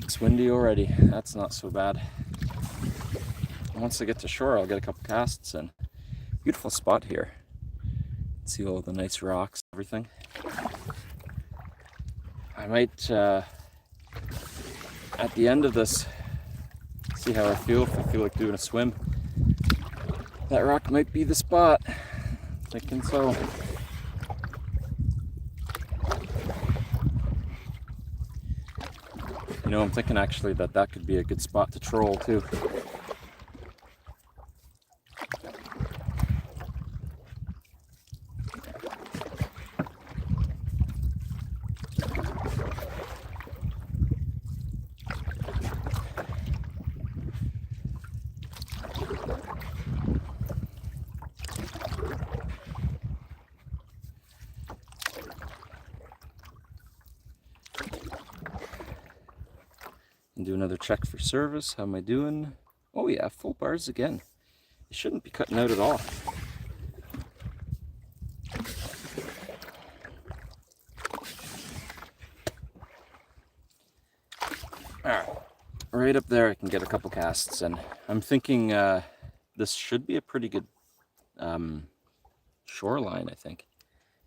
It's windy already. That's not so bad. Once I get to shore, I'll get a couple casts in. Beautiful spot here. See all the nice rocks, everything. I might, at the end of this, see how I feel. If I feel like doing a swim, that rock might be the spot. Thinking so. You know, I'm thinking actually that could be a good spot to troll too. And do another check for service. How am I doing? Oh yeah, full bars again. It shouldn't be cutting out at all. Alright, right up there I can get a couple casts in. I'm thinking this should be a pretty good shoreline, I think.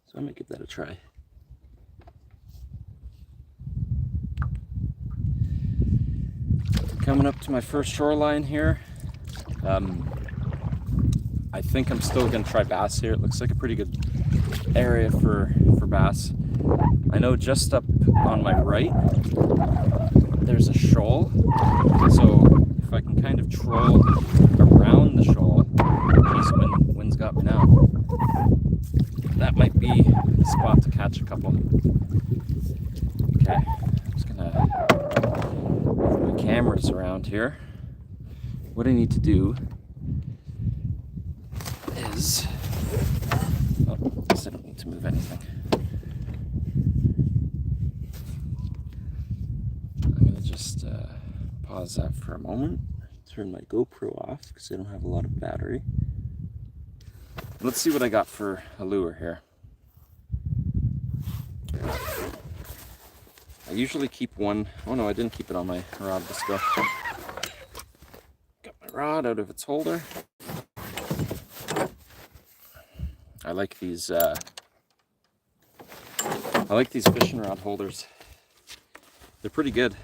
So I'm gonna give that a try. Coming up to my first shoreline here. I think I'm still gonna try bass here. It looks like a pretty good area for bass. I know just up on my right there's a shoal, so if I can kind of troll around the shoal, geez, wind's got me now, that might be the spot to catch a couple. Okay, I'm just gonna move my cameras around here. What I need to do is, oh, I guess I don't need to move anything. I'm gonna just pause that for a moment, turn my GoPro off because I don't have a lot of battery. Let's see what I got for a lure here. I usually keep one. Oh no, I didn't keep it on my rod. Let's go. Got my rod out of its holder. I like these fishing rod holders. They're pretty good.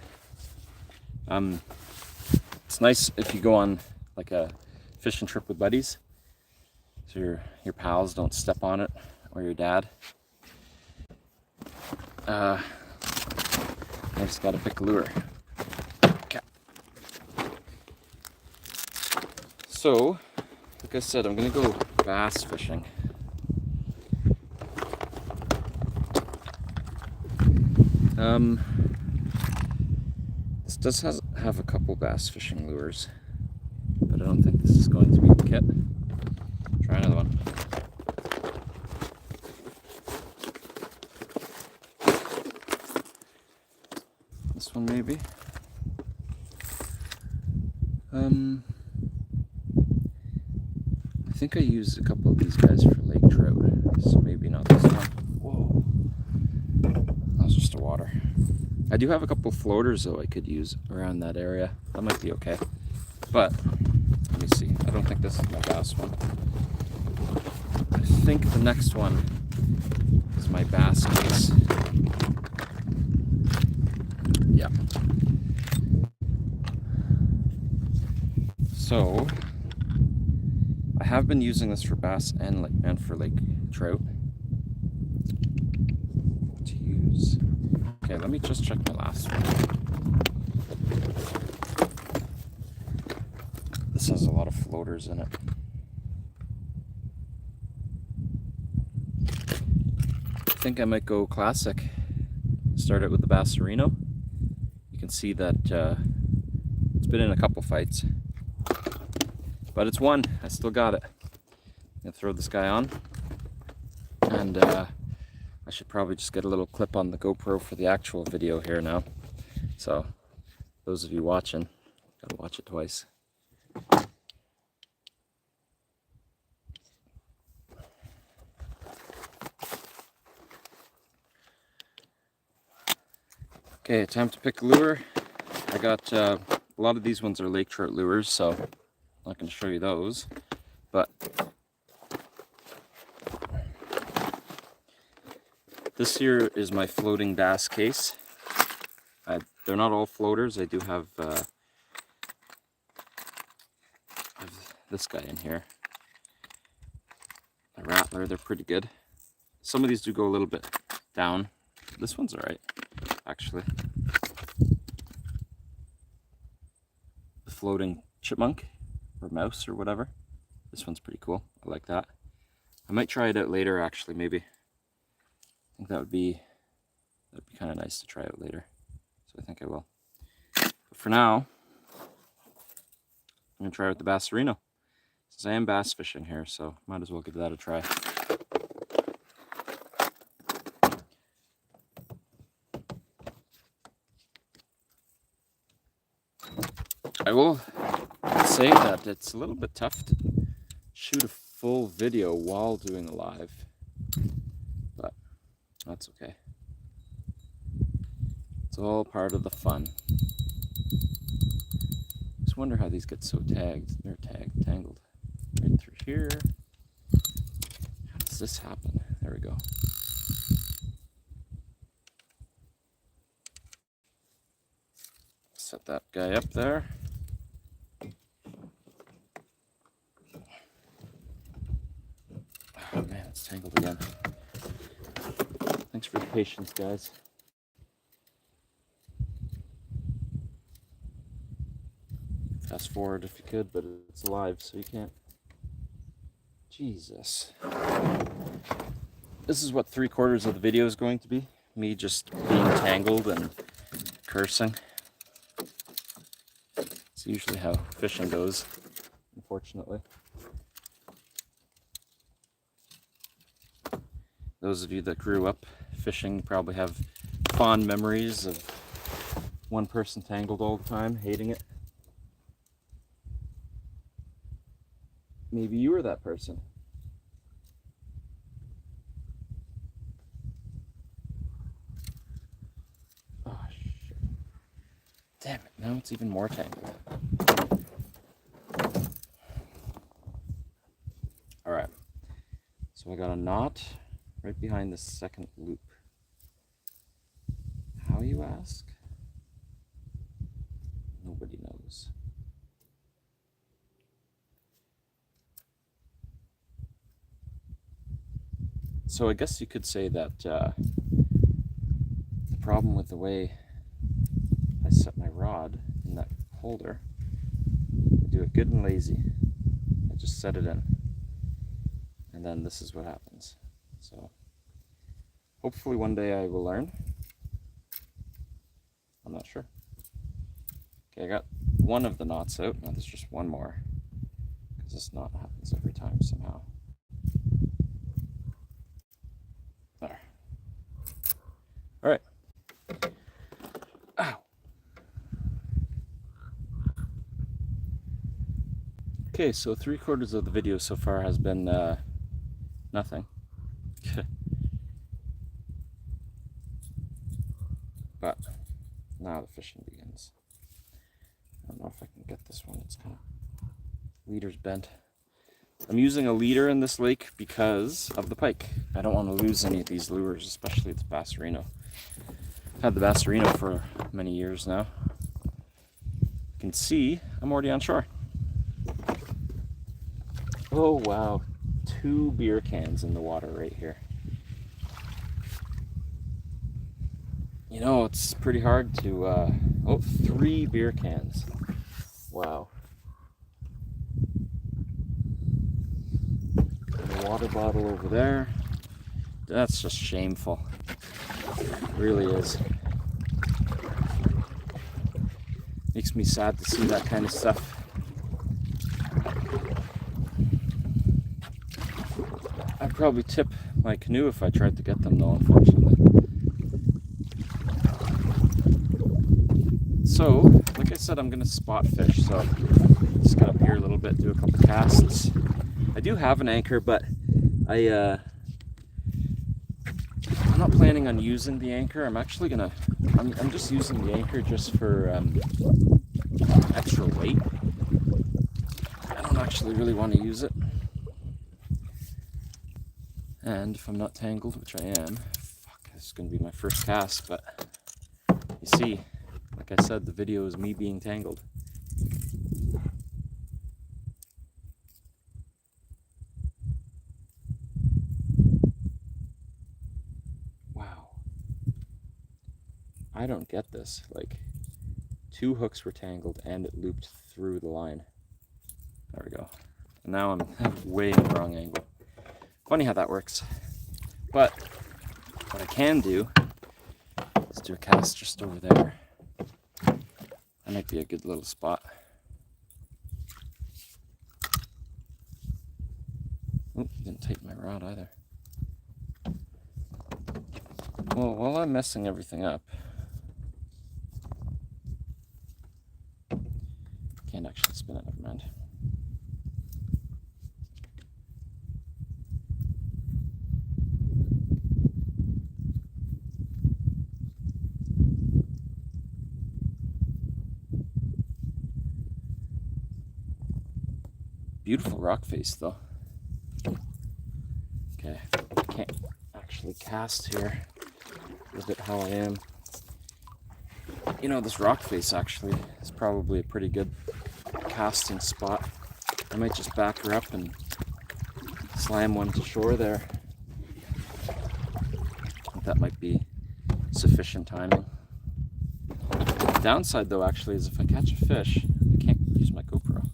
It's nice if you go on like a fishing trip with buddies, so your pals don't step on it, or your dad. I just gotta pick a lure. Okay. So, like I said, I'm gonna go bass fishing. This does have a couple bass fishing lures, but I don't think this is going to be the kit. Try another one. This one maybe. I think I used a couple of these guys for lake trout, so maybe not this one. Whoa. That was just the water. I do have a couple floaters though I could use around that area. That might be okay. But let me see. I don't think this is my bass one. I think the next one is my bass case. Yeah. So I have been using this for bass and for lake trout. To use. Okay, let me just check my last one. This has a lot of floaters in it. I think I might go classic. Start it with the Bassarino. You can see that it's been in a couple fights, but it's won. I still got it. I'm gonna throw this guy on, and I should probably just get a little clip on the GoPro for the actual video here now. So those of you watching, gotta watch it twice. Okay, time to pick a lure. I I got a lot of these ones are lake trout lures, so I'm not going to show you those. But this here is my floating bass case. They're not all floaters. I do have this guy in here. A rattler, they're pretty good. Some of these do go a little bit down. This one's alright, actually. The floating chipmunk, or mouse, or whatever. This one's pretty cool. I like that. I might try it out later, actually, maybe. I think that'd be kind of nice to try out later. So I think I will. But for now, I'm going to try out the Bassarino. Since I am bass fishing here, so might as well give that a try. I will say that it's a little bit tough to shoot a full video while doing a live, but that's okay. It's all part of the fun. Just wonder how these get so tangled right through here. How does this happen? There we go. Set that guy up there. Oh man, it's tangled again. Thanks for the patience, guys. Fast forward if you could, but it's live, so you can't. Jesus. This is what 3/4 of the video is going to be. Me just being tangled and cursing. It's usually how fishing goes, unfortunately. Those of you that grew up fishing probably have fond memories of one person tangled all the time, hating it. Maybe you were that person. Oh, shit. Damn it, now it's even more tangled. Alright, so I got a knot right behind the second loop. How, you ask? Nobody knows. So I guess you could say that the problem with the way I set my rod in that holder, I do it good and lazy. I just set it in, and then this is what happens. So hopefully one day I will learn. I'm not sure. Okay, I got one of the knots out. Now there's just one more, because this knot happens every time somehow. There. All right. Ow. Okay, so 3/4 of the video so far has been nothing. But now the fishing begins. I don't know if I can get this one. It's kind of leader's bent. I'm using a leader in this lake because of the pike. I don't want to lose any of these lures, especially the Bassarino. I've had the Bassarino for many years now. You can see I'm already on shore. Oh wow, 2 beer cans in the water right here. You know, it's pretty hard to, oh, 3 beer cans. Wow. And a water bottle over there. That's just shameful. It really is. Makes me sad to see that kind of stuff. I'd probably tip my canoe if I tried to get them though, unfortunately. So, like I said, I'm going to spot fish, so just get up here a little bit, do a couple casts. I do have an anchor, but I I'm not planning on using the anchor. I'm actually gonna, I'm just using the anchor just for extra weight. I don't actually really want to use it. And if I'm not tangled, which I am, fuck, this is gonna be my first cast, but you see, like I said, the video is me being tangled. Wow. I don't get this. Like, 2 hooks were tangled and it looped through the line. There we go. And now I'm way in the wrong angle. Funny how that works. But what I can do is do a cast just over there. That might be a good little spot. Oh, didn't tighten my rod either. Well, while I'm messing everything up, can't actually spin it, never mind. Beautiful rock face though. Okay, can't actually cast here with it how I am. You know, this rock face actually is probably a pretty good casting spot. I might just back her up and slam one to shore there. I think that might be sufficient timing. The downside though actually is if I catch a fish, I can't use my GoPro.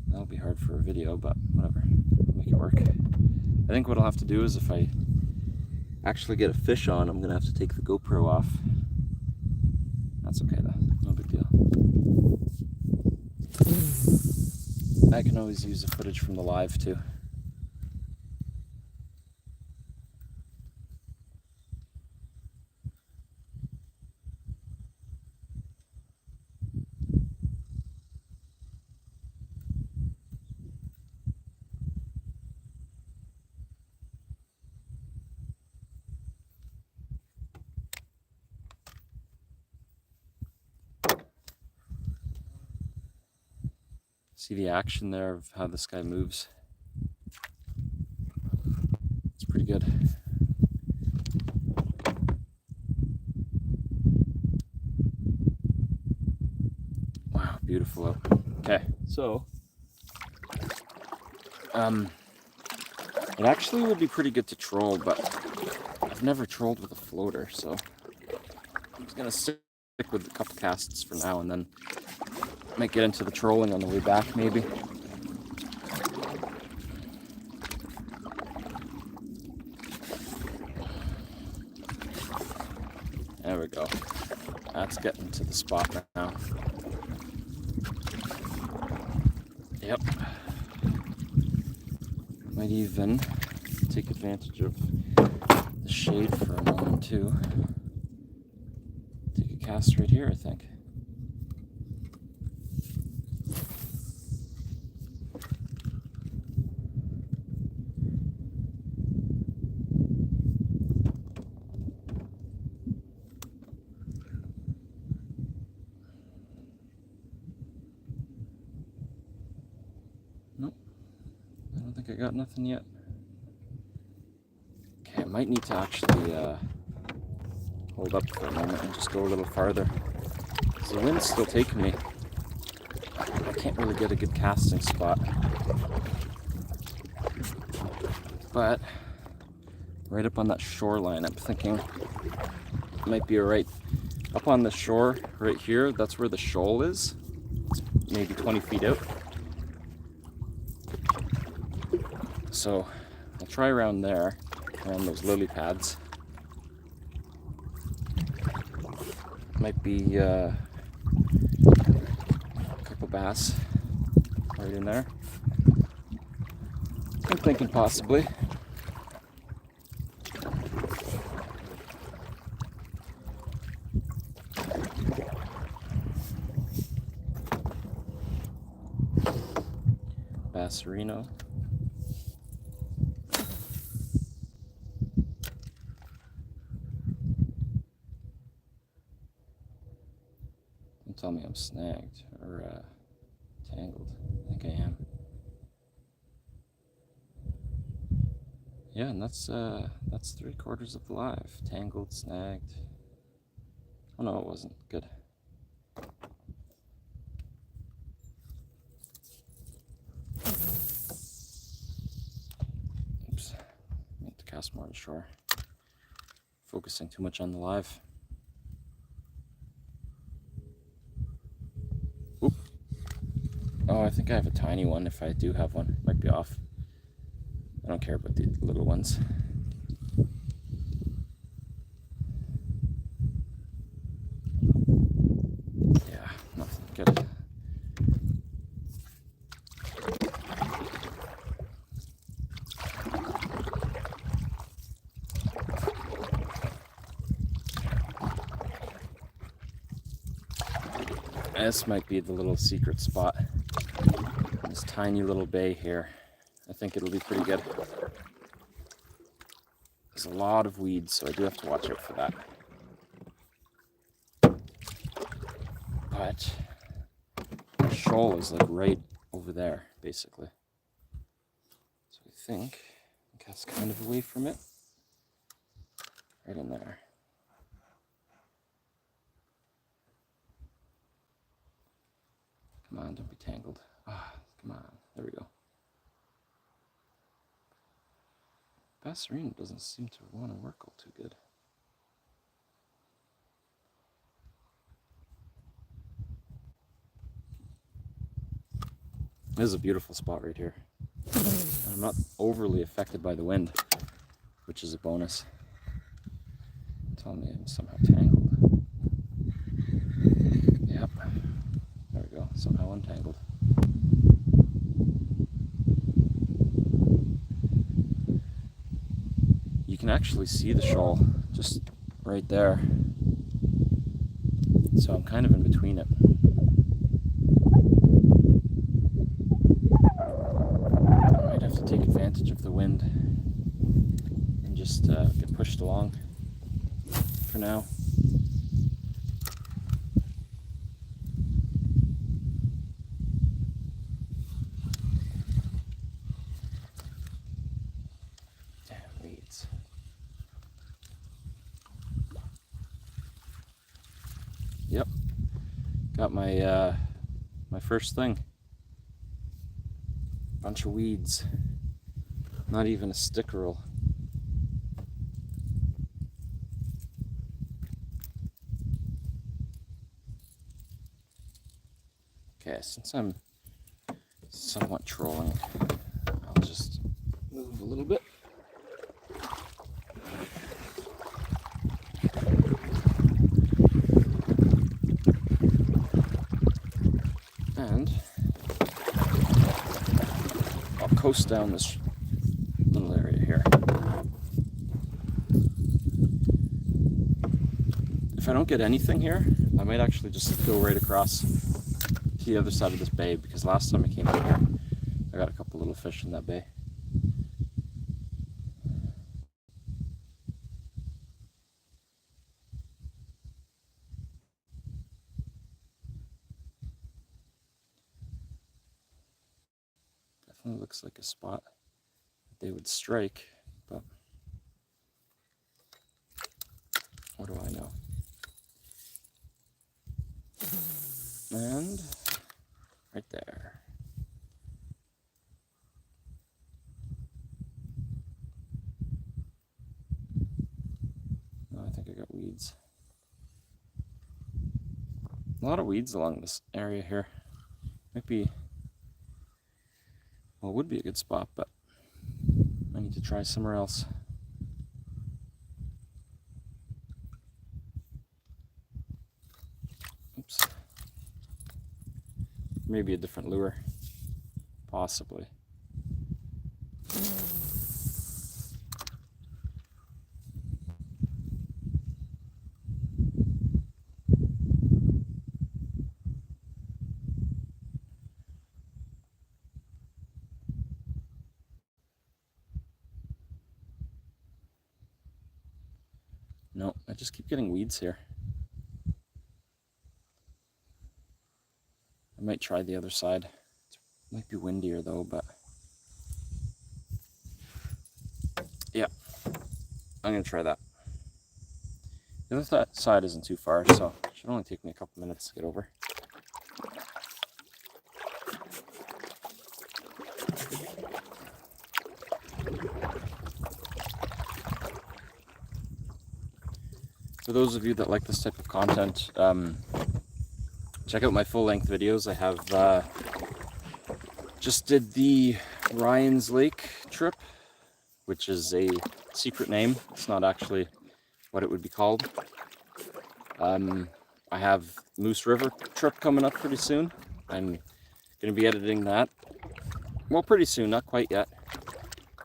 That'll be hard for a video, but whatever, make it work. I think what I'll have to do is if I actually get a fish on, I'm gonna have to take the GoPro off. That's okay though, no big deal. I can always use the footage from the live too. See the action there of how this guy moves. It's pretty good. Wow, beautiful out. Okay, so it actually would be pretty good to troll, but I've never trolled with a floater, so I'm just gonna stick with a couple casts for now, and then might get into the trolling on the way back, maybe. There we go. That's getting to the spot now. Yep. Might even take advantage of the shade for a moment too. Take a cast right here, I think. Nope, I don't think I got nothing yet. Okay, I might need to actually hold up for a moment and just go a little farther. So the wind's still taking me. I can't really get a good casting spot. But right up on that shoreline, I'm thinking it might be alright. Up on the shore right here, that's where the shoal is. It's maybe 20 feet out. So I'll try around there, around those lily pads. Might be a couple bass right in there. I'm thinking possibly. merino. Don't tell me I'm snagged or tangled. I think I am. Yeah, and that's 3/4 of the live. Tangled, snagged. Oh no, it wasn't. Good. Oops. I need to cast more to shore. Focusing too much on the live. Oop. Oh, I think I have a tiny one if I do have one. Might be off. I don't care about the little ones. Yeah, nothing. Good. This might be the little secret spot. This tiny little bay here. I think it'll be pretty good. There's a lot of weeds, so I do have to watch out for that. But the shoal is like right over there, basically. So I think cast kind of away from it. Right in there. Come on, don't be tangled. Ah, come on. There we go. Basserine doesn't seem to want to work all too good. This is a beautiful spot right here. I'm not overly affected by the wind, which is a bonus. Tell me I'm somehow tangled. Yep. There we go. Somehow untangled. You can actually see the shoal just right there. So I'm kind of in between it. I might have to take advantage of the wind and just get pushed along for now. Damn weeds. Yep, got my my first thing. Bunch of weeds. Not even a stickerel. Okay, since I'm somewhat trolling, I'll just move a little bit. And I'll coast down this little area here. If I don't get anything here, I might actually just go right across to the other side of this bay, because last time I came out here, I got a couple little fish in that bay. Definitely looks like a spot that they would strike, but what do I know? And right there. No, I think I got weeds. A lot of weeds along this area here. Might be, well, it would be a good spot, but I need to try somewhere else. Oops. Maybe a different lure. Possibly. No, I just keep getting weeds here. I might try the other side. It might be windier though, but yeah, I'm gonna try that. The other side isn't too far, so it should only take me a couple minutes to get over. For those of you that like this type of content, check out my full-length videos. I have just did the Ryan's Lake trip, which is a secret name. It's not actually what it would be called. I have Moose River trip coming up pretty soon. I'm going to be editing that. Well, pretty soon, not quite yet.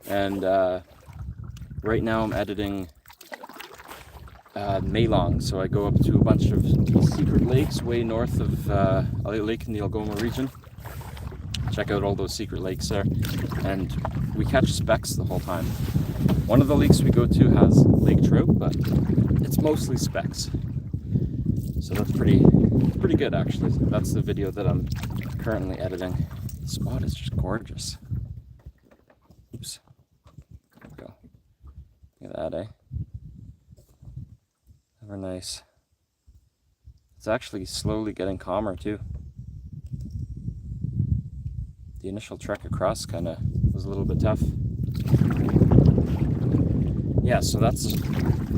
And right now I'm editing Maylong, so I go up to a bunch of secret lakes way north of Lake in the Algoma region. Check out all those secret lakes there, and we catch specks the whole time. One of the lakes we go to has lake trout, but it's mostly specks. So that's pretty good actually. That's the video that I'm currently editing. The spot is just gorgeous. Oops. There we go. Look at that, eh? Ever nice. It's actually slowly getting calmer too. The initial trek across kind of was a little bit tough. Yeah, so that's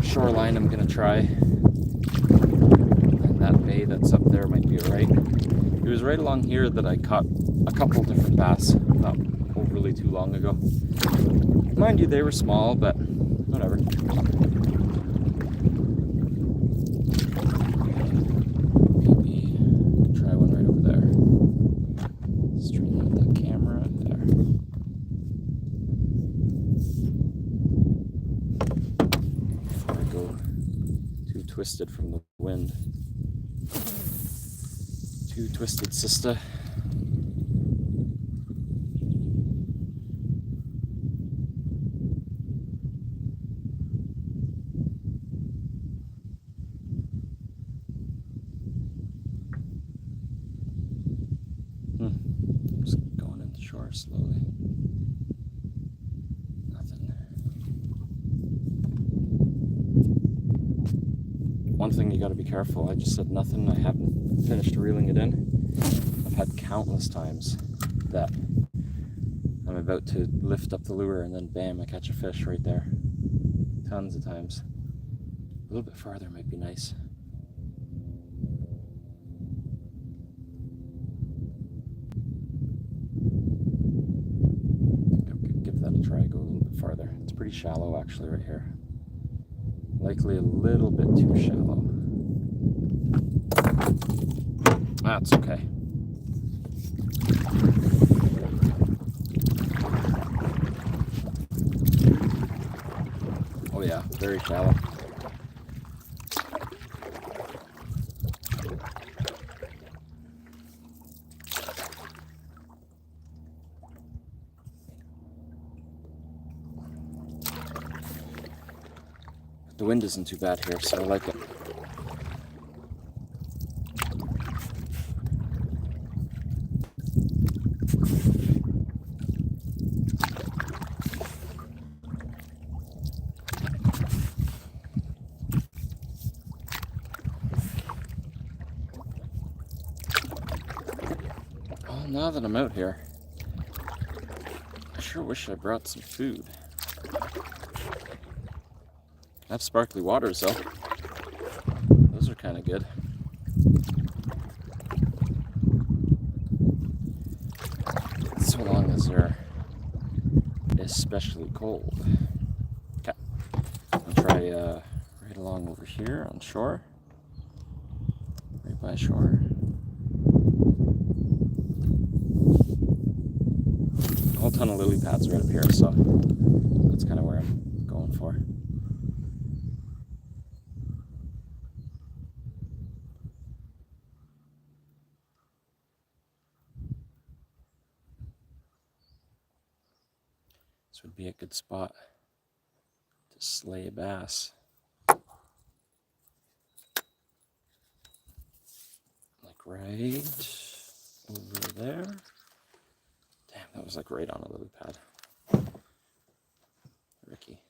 shoreline I'm gonna try. And that bay that's up there might be right. It was right along here that I caught a couple different bass not overly too long ago. Mind you, they were small, but whatever. Twisted from the wind. Too twisted, sister. Just going in the shore slowly. Nothing. One thing you got to be careful. I just said nothing. I haven't finished reeling it in. I've had countless times that I'm about to lift up the lure and then bam, I catch a fish right there. Tons of times. A little bit farther might be nice. I think I'll give that a try. Go a little bit farther. It's pretty shallow actually right here. Likely a little bit too shallow. That's okay. Oh yeah, very shallow. The wind isn't too bad here, so I like it. Well, now that I'm out here, I sure wish I brought some food. I have sparkly waters though. Those are kind of good. So long as they're especially cold. Okay, I'll try right along over here on shore. Right by shore. A whole ton of lily pads right up here, so that's kind of where I'm going for. This would be a good spot to slay a bass. right over there. Damn, that was like right on a lily pad. Ricky.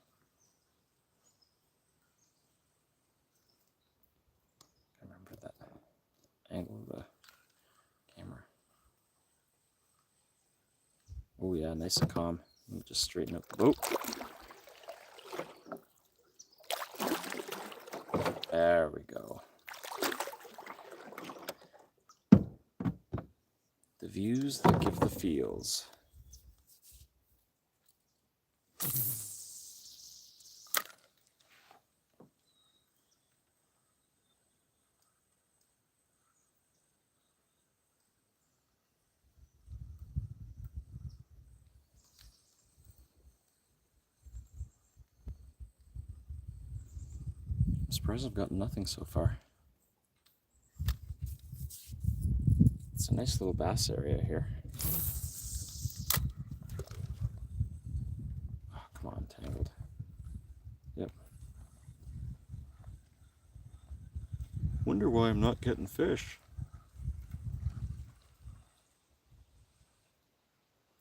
I remember that angle of the camera. Oh yeah, nice and calm. Let me just straighten up the boat. There we go. The views that give the feels. I'm surprised I've gotten nothing so far. It's a nice little bass area here. Oh, come on, tangled. Yep. Wonder why I'm not getting fish.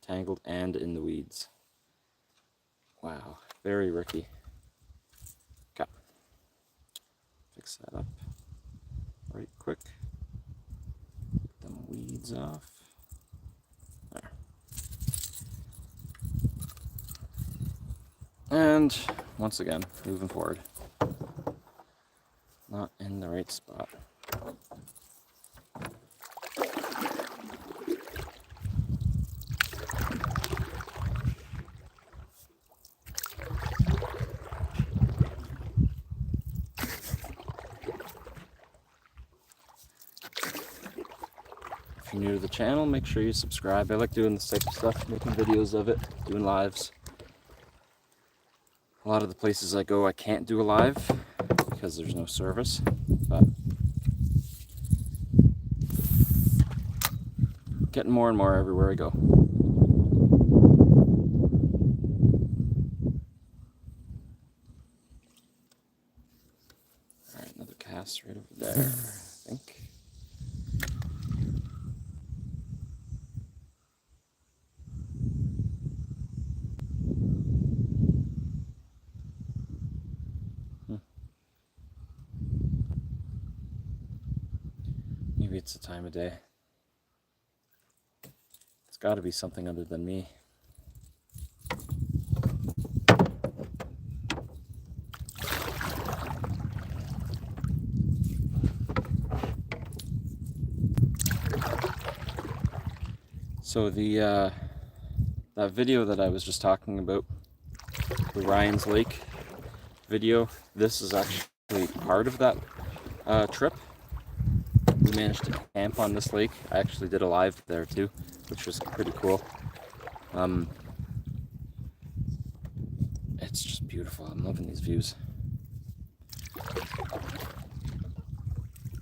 Tangled and in the weeds. Wow, very Ricky. Okay. Fix that up right quick. Get them weeds off. There. And once again, moving forward. Not in the right spot. If you're new to the channel, make sure you subscribe. I like doing this type of stuff, making videos of it, doing lives. A lot of the places I go, I can't do a live because there's no service, but getting more and more everywhere I go. Alright, another cast right over there, I think. Maybe it's the time of day. It's got to be something other than me. So the that video that I was just talking about, the Ryan's Lake video, this is actually part of that trip. We managed to camp on this lake. I actually did a live there too, which was pretty cool. It's just beautiful. I'm loving these views.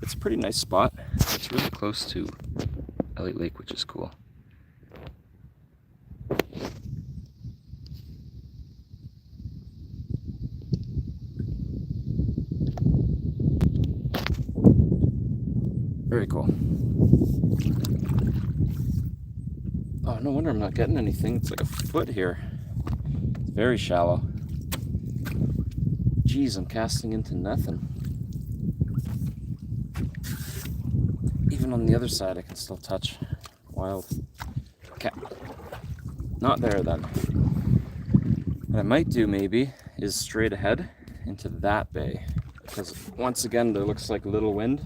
It's a pretty nice spot. It's really close to Elliott Lake, which is cool. Very cool. Oh, no wonder I'm not getting anything. It's like a foot here. It's very shallow. Jeez, I'm casting into nothing. Even on the other side, I can still touch. Wild. Okay. Not there then. What I might do maybe is straight ahead into that bay. Because once again, there looks like a little wind.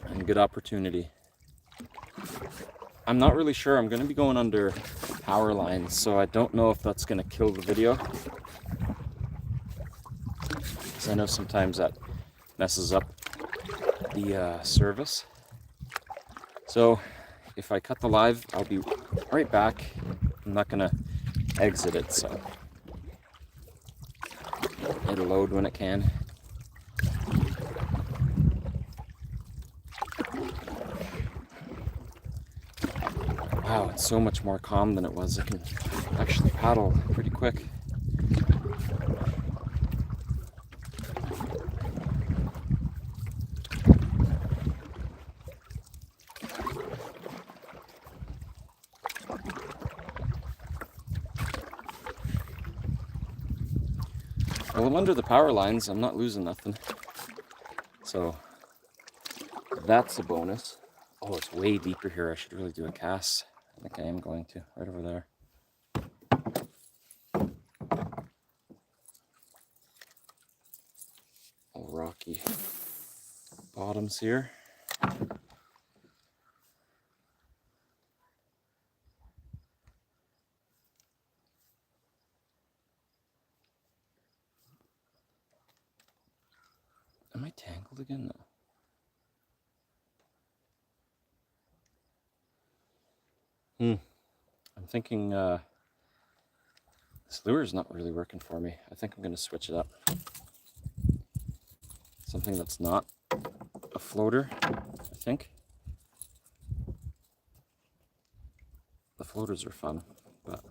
And good opportunity. I'm not really sure. I'm going to be going under power lines, so I don't know if that's going to kill the video. Because I know sometimes that messes up the service. So if I cut the live, I'll be right back. I'm not going to exit it, so it'll load when it can. Wow, it's so much more calm than it was. I can actually paddle pretty quick. Well, I'm under the power lines. I'm not losing nothing. So that's a bonus. Oh, it's way deeper here. I should really do a cast. I think I am going to. Right over there. All rocky bottoms here. Am I tangled again? No. I'm thinking this lure is not really working for me. I think I'm going to switch it up. Something that's not a floater, I think. The floaters are fun, but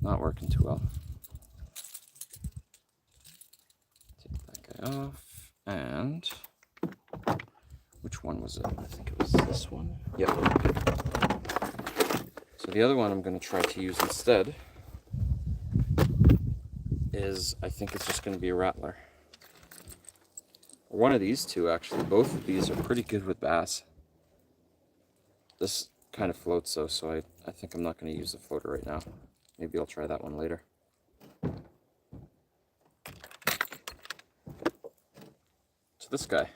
not working too well. Take that guy off, and which one was it? I think it was this one. Yep. So the other one I'm going to try to use instead is, I think it's just going to be a rattler. Or one of these two, actually. Both of these are pretty good with bass. This kind of floats though, so I think I'm not going to use the floater right now. Maybe I'll try that one later. So this guy,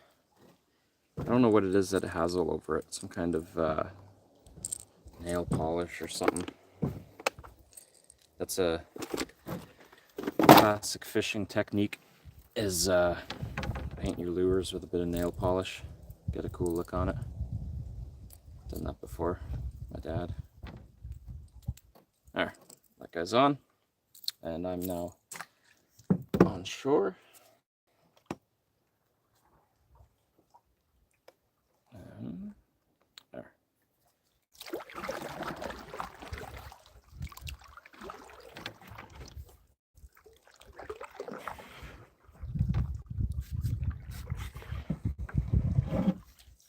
I don't know what it is that it has all over it. Some kind of nail polish or something. That's a classic fishing technique, is paint your lures with a bit of nail polish. Get a cool look on it. Done that before, my dad. There, that guy's on, and I'm now on shore. And there.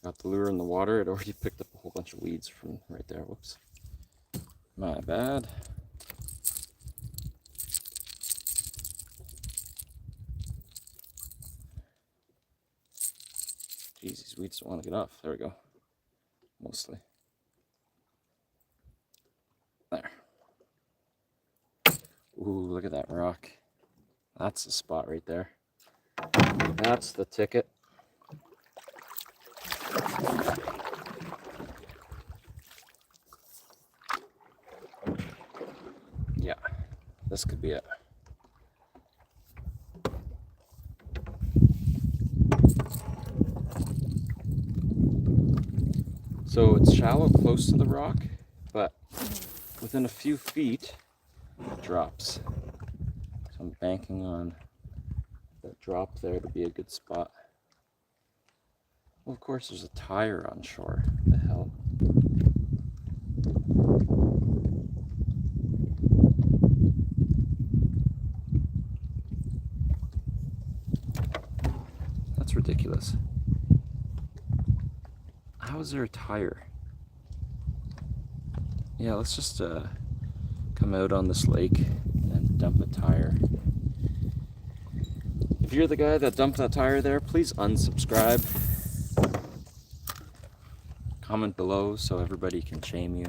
Got the lure in the water. It already picked up a whole bunch of weeds from right there. Whoops. My bad. Jeez, these weeds don't want to get off. There we go. Mostly. There. Ooh, look at that rock. That's the spot right there. That's the ticket. Yeah, this could be it. So it's shallow close to the rock, but within a few feet it drops. So I'm banking on that drop there to be a good spot. Well, of course there's a tire on shore. What the hell? That's ridiculous. How is there a tire? Yeah, let's just come out on this lake and dump a tire. If you're the guy that dumped that tire there, please unsubscribe. Comment below so everybody can shame you.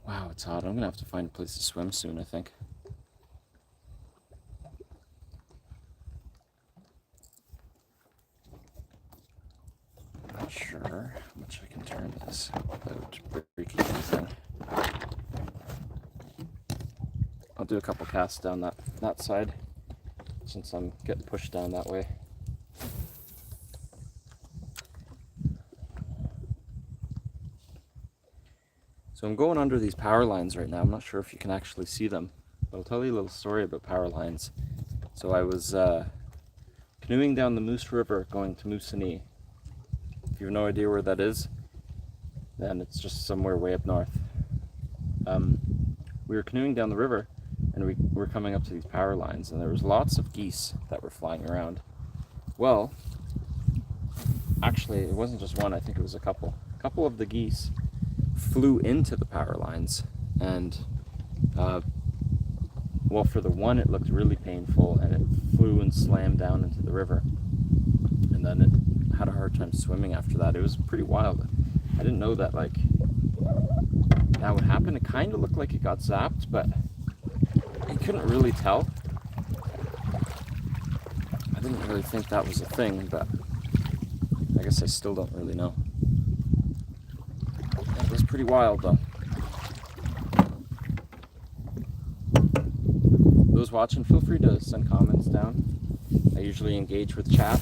Wow, it's hot. I'm gonna have to find a place to swim soon, I think. Not sure how much I can turn this without breaking anything. I'll do a couple casts down that side since I'm getting pushed down that way. So I'm going under these power lines right now. I'm not sure if you can actually see them, but I'll tell you a little story about power lines. So I was canoeing down the Moose River going to Moosonee. If you have no idea where that is, then it's just somewhere way up north. We were canoeing down the river, and we were coming up to these power lines, and there was lots of geese that were flying around. Well, actually, it wasn't just one, I think it was a couple. A couple of the geese flew into the power lines, and well, for the one it looked really painful, and it flew and slammed down into the river, and then it had a hard time swimming after that. It was pretty wild. I didn't know that like that would happen. It kind of looked like it got zapped, but you couldn't really tell. I didn't really think that was a thing, but I guess I still don't really know. It was pretty wild though. Those watching, feel free to send comments down. I usually engage with chat.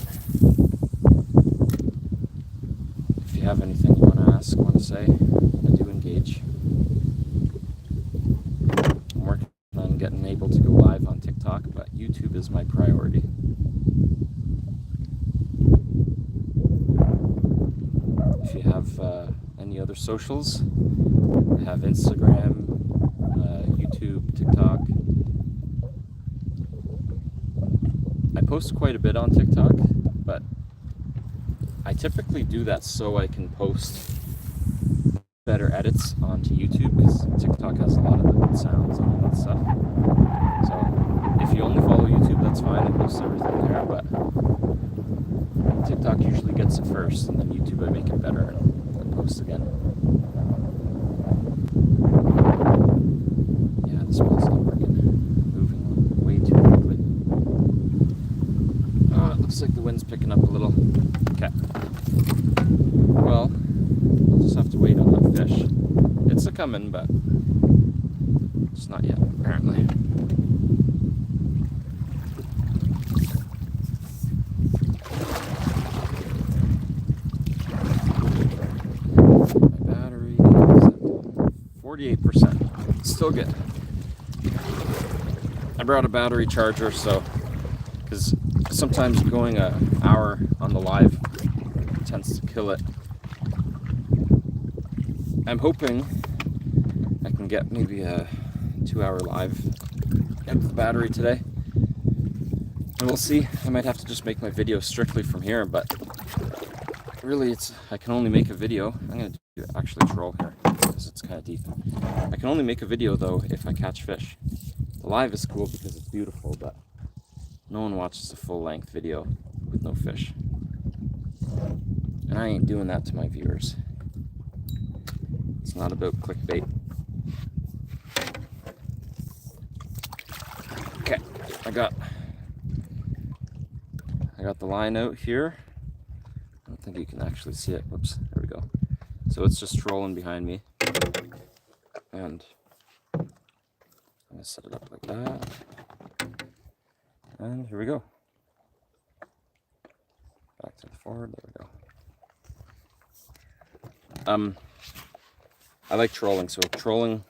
If you have anything you want to ask, want to say, I do engage. I'm working on getting able to go live on TikTok, but YouTube is my priority. If you have any other socials, I have Instagram, YouTube, TikTok. I post quite a bit on TikTok, but I typically do that so I can post better edits onto YouTube, because TikTok has a lot of the good sounds and all that stuff. So if you only follow YouTube, that's fine. I post everything there, but TikTok usually gets it first, and then YouTube I make it better and post again. Yeah, this one's not working. Moving way too quickly. It looks like the wind's picking up a little. Okay. Well, we'll just have to wait on that fish. It's a-coming, but it's not yet, apparently. My battery is at 48%. Still good. I brought a battery charger, so because sometimes going an hour on the live tends to kill it. I'm hoping I can get maybe a 2-hour live out of the battery today. And we'll see. I might have to just make my video strictly from here, but really I can only make a video. I'm going to actually troll here because it's kind of deep. I can only make a video though if I catch fish. The live is cool because it's beautiful, but no one watches a full-length video with no fish. And I ain't doing that to my viewers. It's not about clickbait. Okay, I got the line out here. I don't think you can actually see it. Whoops, there we go. So it's just trolling behind me. And I'm gonna set it up like that. And here we go. Back to the forward, there we go. I like trolling. So trolling,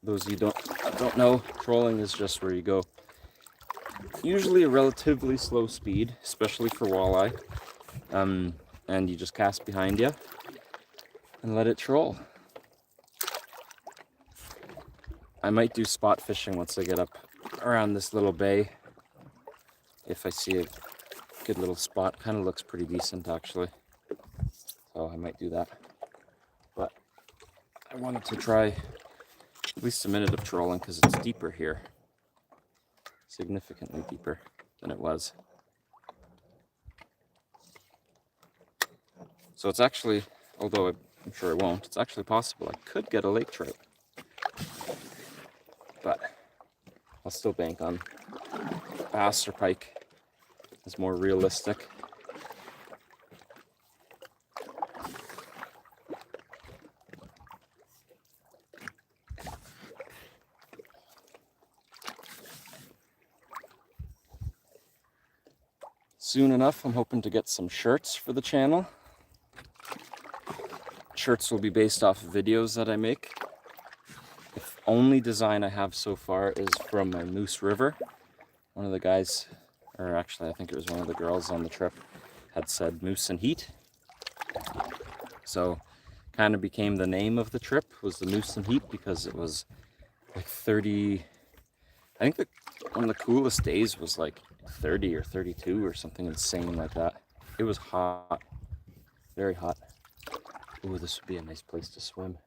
those of you don't know, trolling is just where you go usually a relatively slow speed, especially for walleye, and you just cast behind you and let it troll. I might do spot fishing once I get up around this little bay. If I see a good little spot, kind of looks pretty decent actually, so I might do that. But I wanted to try at least a minute of trolling because it's deeper here, significantly deeper than it was. So it's actually, although I'm sure it won't, it's actually possible I could get a lake trout, but I'll still bank on bass or pike. It's more realistic. Soon enough, I'm hoping to get some shirts for the channel. Shirts will be based off of videos that I make. The only design I have so far is from a Moose River. One of the guys, or actually I think it was one of the girls on the trip, had said Moose and Heat. So kind of became the name of the trip, was the Moose and Heat, because it was like 30 I think that one of the coolest days was like 30 or 32 or something insane like that. It was hot, very hot. Ooh, this would be a nice place to swim.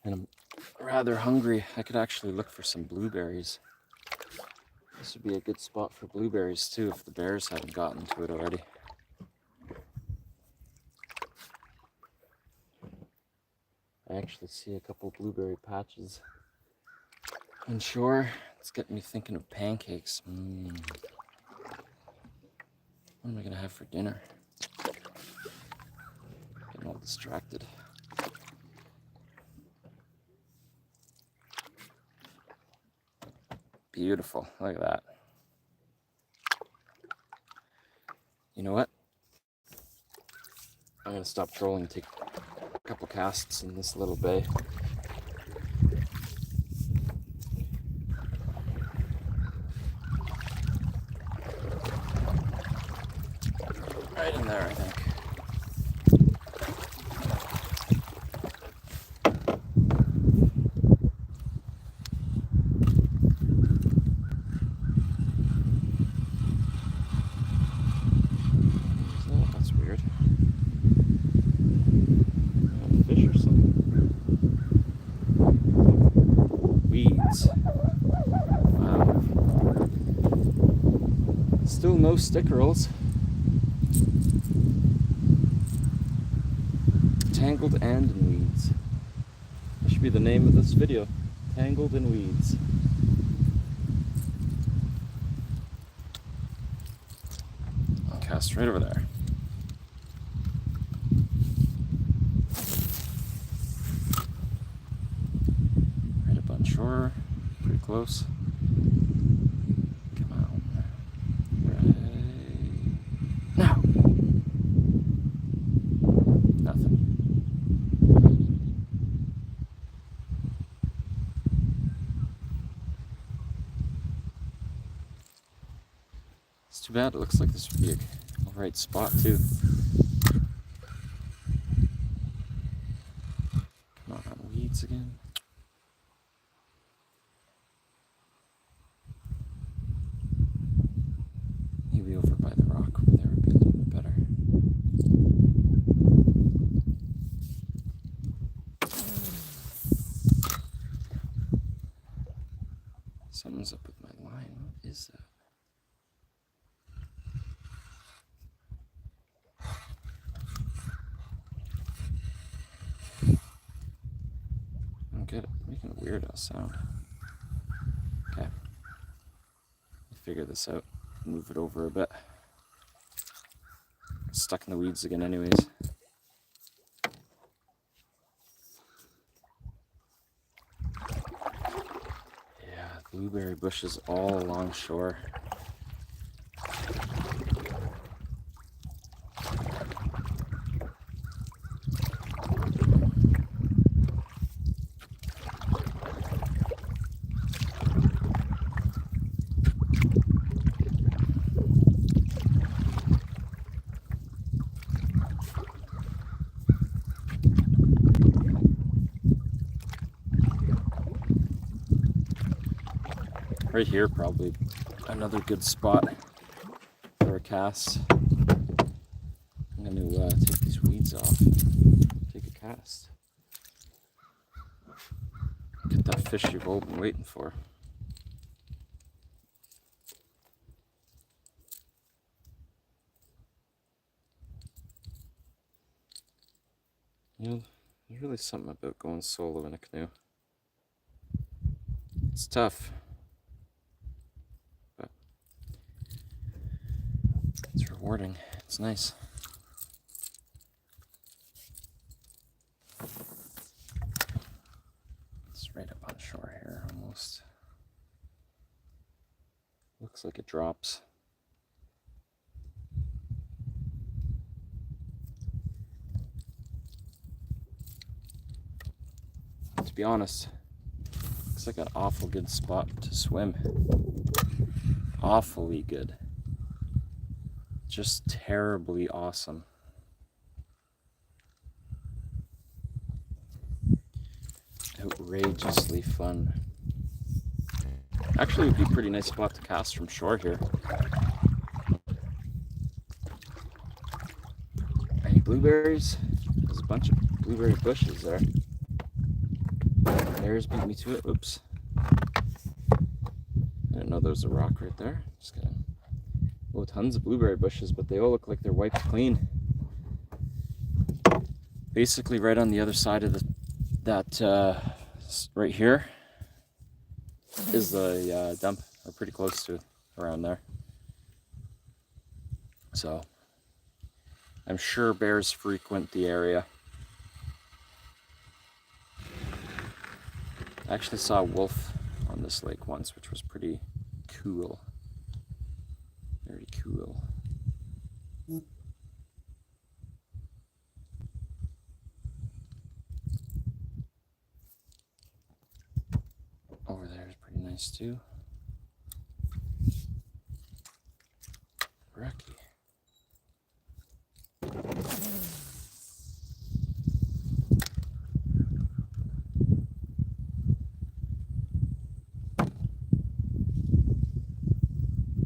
And I'm rather hungry. I could actually look for some blueberries. This would be a good spot for blueberries too if the bears haven't gotten to it already. I actually see a couple blueberry patches on shore. It's getting me thinking of pancakes. What am I gonna have for dinner? Getting all distracted. Beautiful, look at that. You know what? I'm gonna stop trolling and take a couple casts in this little bay. Right in there, I think. Oh, that's weird. A fish or something. Weeds. Wow. Still no stickerels. Tangled and in weeds. That should be the name of this video. Tangled in weeds. I'll cast right over there. Right up on shore. Pretty close. Come on. Right now. Nothing. It's too bad. It looks like this would be a right spot too. Come on, weeds again. Maybe over by the rock over there would be a little bit better. Something's up with my line. What is that? I don't get it. Making a weird ass sound. Okay. Figure this out. Move it over a bit. Stuck in the weeds again anyways. Yeah, blueberry bushes all along shore. Right here, probably another good spot for a cast. I'm going to take these weeds off and take a cast. Get that fish you've all been waiting for. You know, there's really something about going solo in a canoe. It's tough. It's rewarding. It's nice. It's right up on shore here almost. Looks like it drops. To be honest, looks like an awful good spot to swim. Awfully good. Just terribly awesome. Outrageously fun. Actually, it would be a pretty nice spot to cast from shore here. Any blueberries? There's a bunch of blueberry bushes there. Bears beat me to it. Oops. I didn't know there was a rock right there. Just gonna... Oh, tons of blueberry bushes, but they all look like they're wiped clean. Basically, right on the other side of right here is the dump, or pretty close to around there. So I'm sure bears frequent the area. I actually saw a wolf on this lake once, which was pretty cool. Very cool. Over there is pretty nice too. Rocky.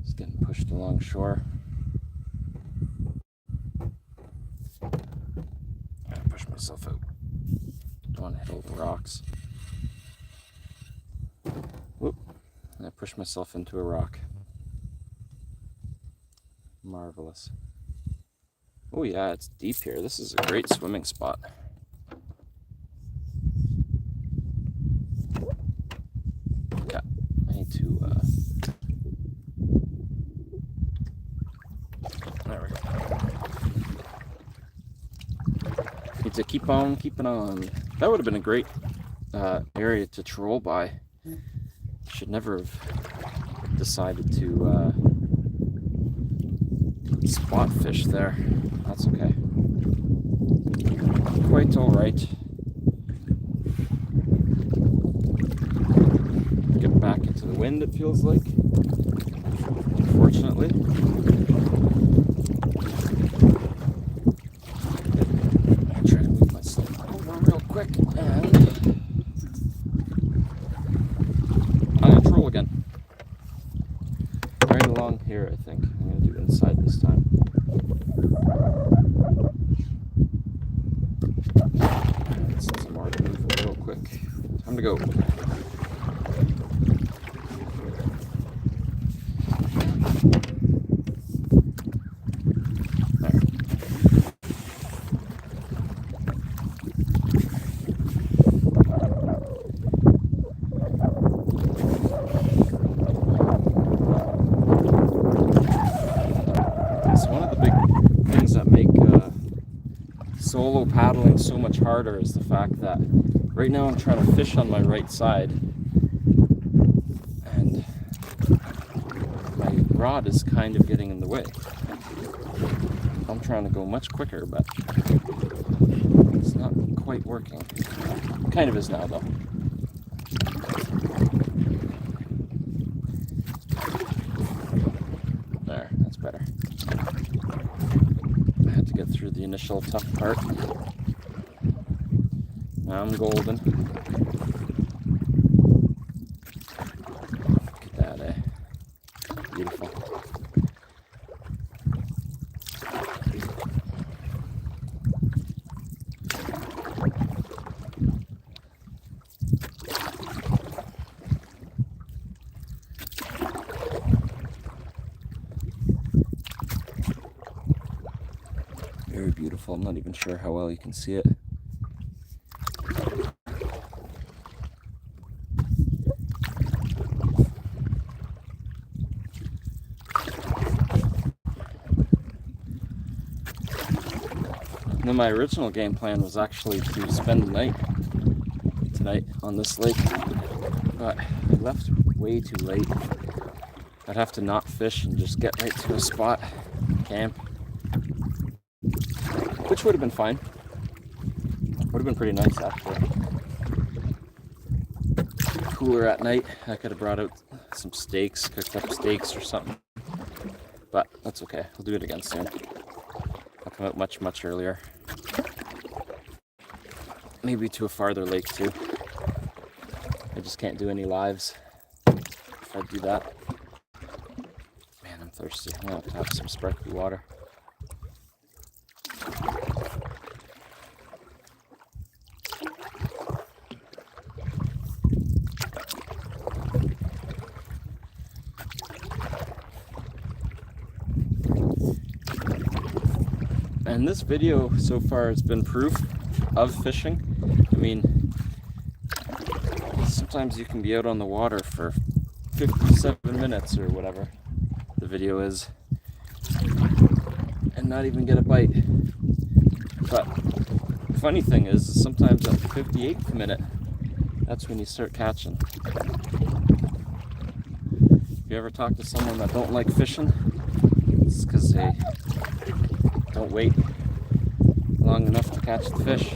Just getting pushed along shore. I gotta push myself out. Don't want to hit all the rocks. Whoop. And I pushed myself into a rock. Marvelous. Oh yeah, it's deep here. This is a great swimming spot. Yeah, I need to, there we go. Need to keep on keeping on. That would have been a great area to troll by. Should never have decided to spot fish there. That's okay. Quite all right. Get back into the wind, it feels like. Unfortunately. I'll try to move myself over real quick and I'm gonna troll again. Right along here, I think. I'm gonna do inside this time. Since I'm already moving real quick. Time to go. There. So one of the big things that make solo paddling so much harder is the fact that right now I'm trying to fish on my right side and my rod is kind of getting in the way. I'm trying to go much quicker, but it's not quite working. Kind of is now though. There, that's better. I had to get through the initial tough part. Now I'm golden. Look at that, eh? Beautiful. Very beautiful. I'm not even sure how well you can see it. Now my original game plan was actually to spend the night tonight on this lake, but I left way too late. I'd have to not fish and just get right to a spot, camp, which would have been fine. Would have been pretty nice actually. Cooler at night. I could have brought out some steaks, cooked up steaks or something, but that's okay. I'll do it again soon. I'll come out much earlier. Maybe to a farther lake too. I just can't do any lives if I'd do that. Man, I'm thirsty. I'm gonna have to have some sparkly water. And this video so far has been proof of fishing. I mean, sometimes you can be out on the water for 57 minutes or whatever the video is and not even get a bite. But the funny thing is, sometimes at the 58th minute, that's when you start catching. If you ever talk to someone that don't like fishing, it's because they don't wait long enough to catch the fish.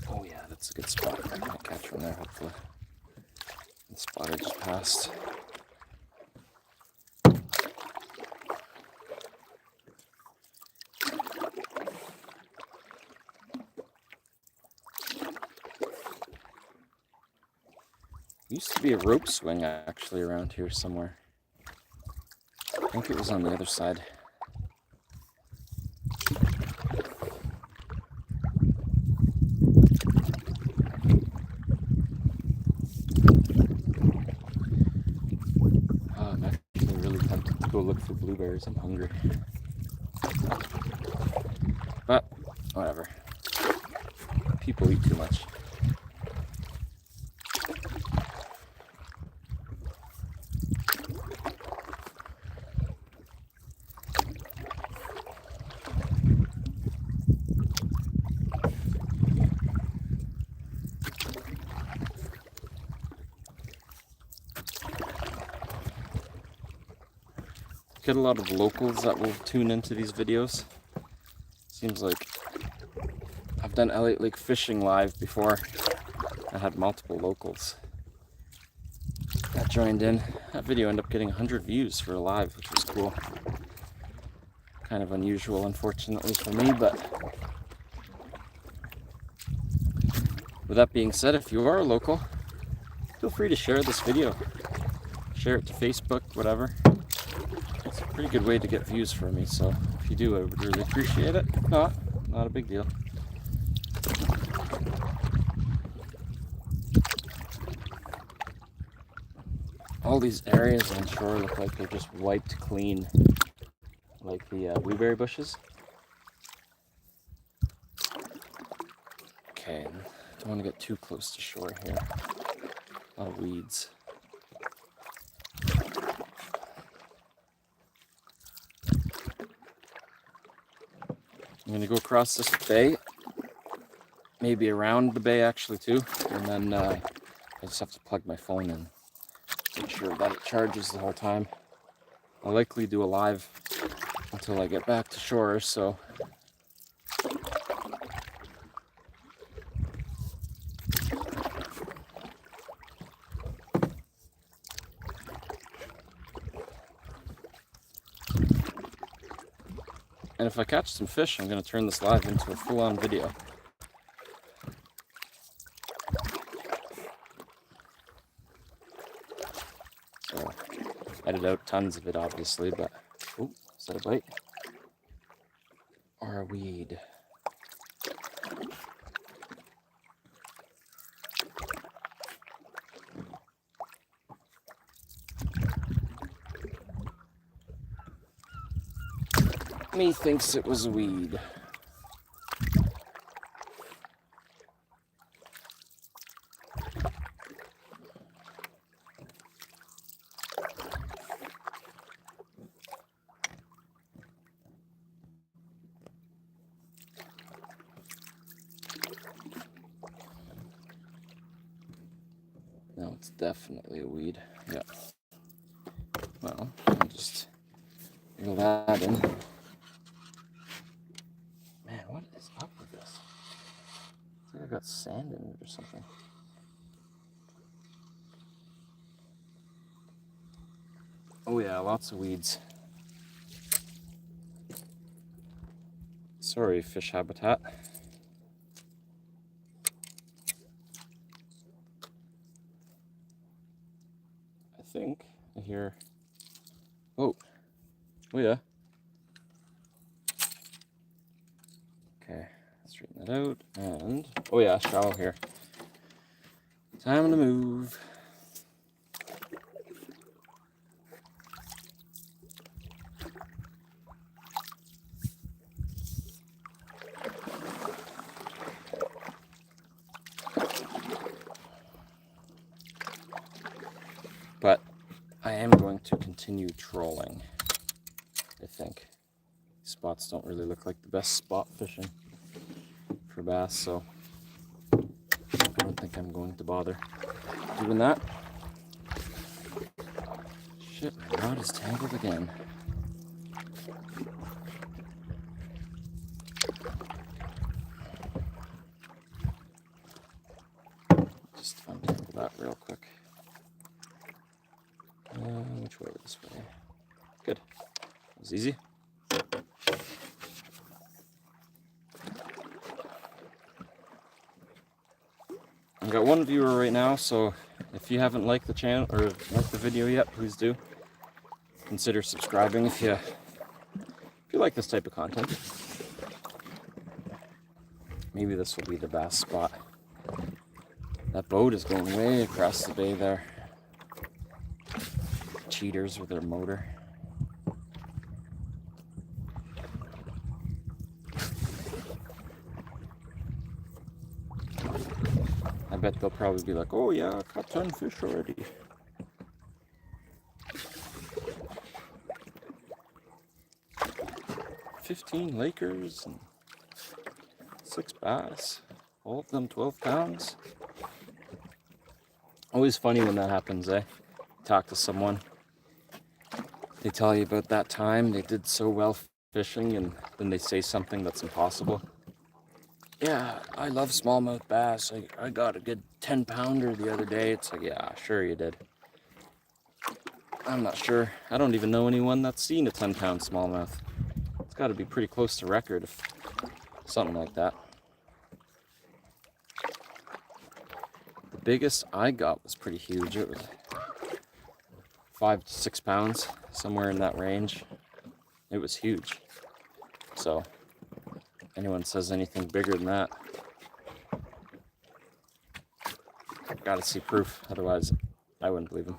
Oh yeah, that's a good spot. I might catch one there, hopefully. The spot I just passed. Used to be a rope swing actually around here somewhere. I think it was on the other side. Oh, I'm actually really tempted to go look for blueberries. I'm hungry. But whatever. People eat too much. Get a lot of locals that will tune into these videos. Seems like I've done Elliott Lake fishing live before. I had multiple locals that joined in. That video ended up getting 100 views for a live, which was cool. Kind of unusual, unfortunately for me, but with that being said, if you are a local, feel free to share this video. Share it to Facebook, whatever. It's a pretty good way to get views for me, so if you do, I would really appreciate it. If not, not a big deal. All these areas on shore look like they're just wiped clean, like the blueberry bushes. Okay, don't want to get too close to shore here. A lot of weeds. I'm gonna go across this bay, maybe around the bay actually too, and then I just have to plug my phone in, make sure that it charges the whole time. I'll likely do a live until I get back to shore, so and if I catch some fish, I'm going to turn this live into a full-on video. So, edit out tons of it, obviously, but... Oh, is that a bite? Or a weed? Me thinks it was a weed. No, it's definitely a weed. Yeah. Well, I'll just reel that in. Man, what is up with this? I think I got sand in it or something. Oh yeah, lots of weeds. Sorry, fish habitat. think I hear, oh yeah. Okay, straighten that out, and oh yeah, shallow here. Time to move. But I am going to continue trolling, I think. These spots don't really look like the best spot fishing for bass, so I don't think I'm going to bother doing that. Shit, my rod is tangled again. Just untangle that real quick. Which way? This way. Good. It was easy. I've got one viewer right now, so if you haven't liked the channel or liked the video yet, please do. Consider subscribing if you like this type of content. Maybe this will be the bass spot. That boat is going way across the bay there. Cheaters with their motor. I bet they'll probably be like, oh yeah, I caught 10 fish already. $15 Lakers and 6 bass, all of them 12 pounds. Always funny when that happens, eh? Talk to someone, they tell you about that time they did so well fishing, and then they say something that's impossible. Yeah, I love smallmouth bass. I got a good 10-pounder the other day. It's like, yeah, sure you did. I'm not sure. I don't even know anyone that's seen a 10-pound smallmouth. It's got to be pretty close to record, if something like that. The biggest I got was pretty huge. It was 5 to 6 pounds, somewhere in that range. It was huge. So anyone says anything bigger than that, gotta see proof, otherwise I wouldn't believe him.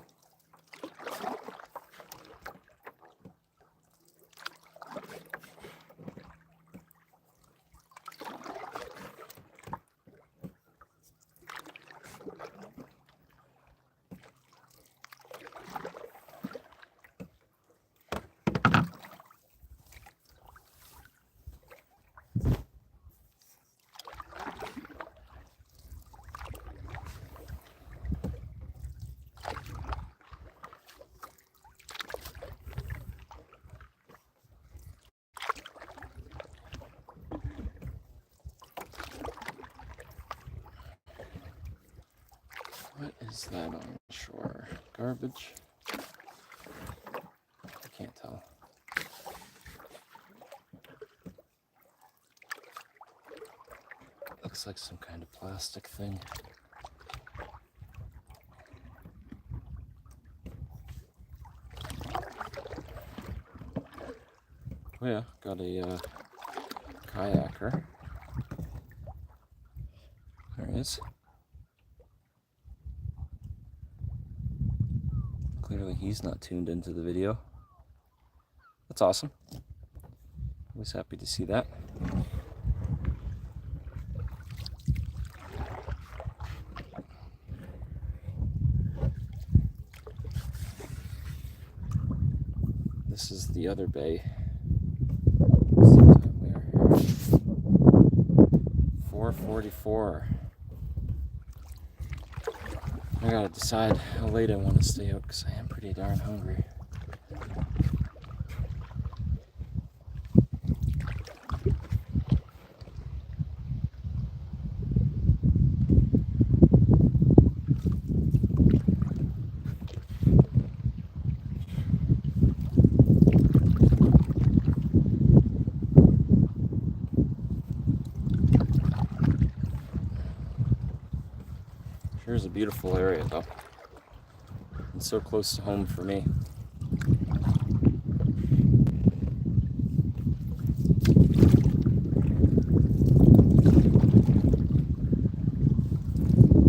What is that on shore? Garbage? I can't tell. Looks like some kind of plastic thing. Oh yeah, got a kayaker. There he is. Clearly he's not tuned into the video. That's awesome. Always happy to see that. This is the other bay. Let's see what time we are here. 4:44. I gotta decide how late I want to stay out because I am pretty darn hungry. Here's a beautiful area though. and so close to home for me.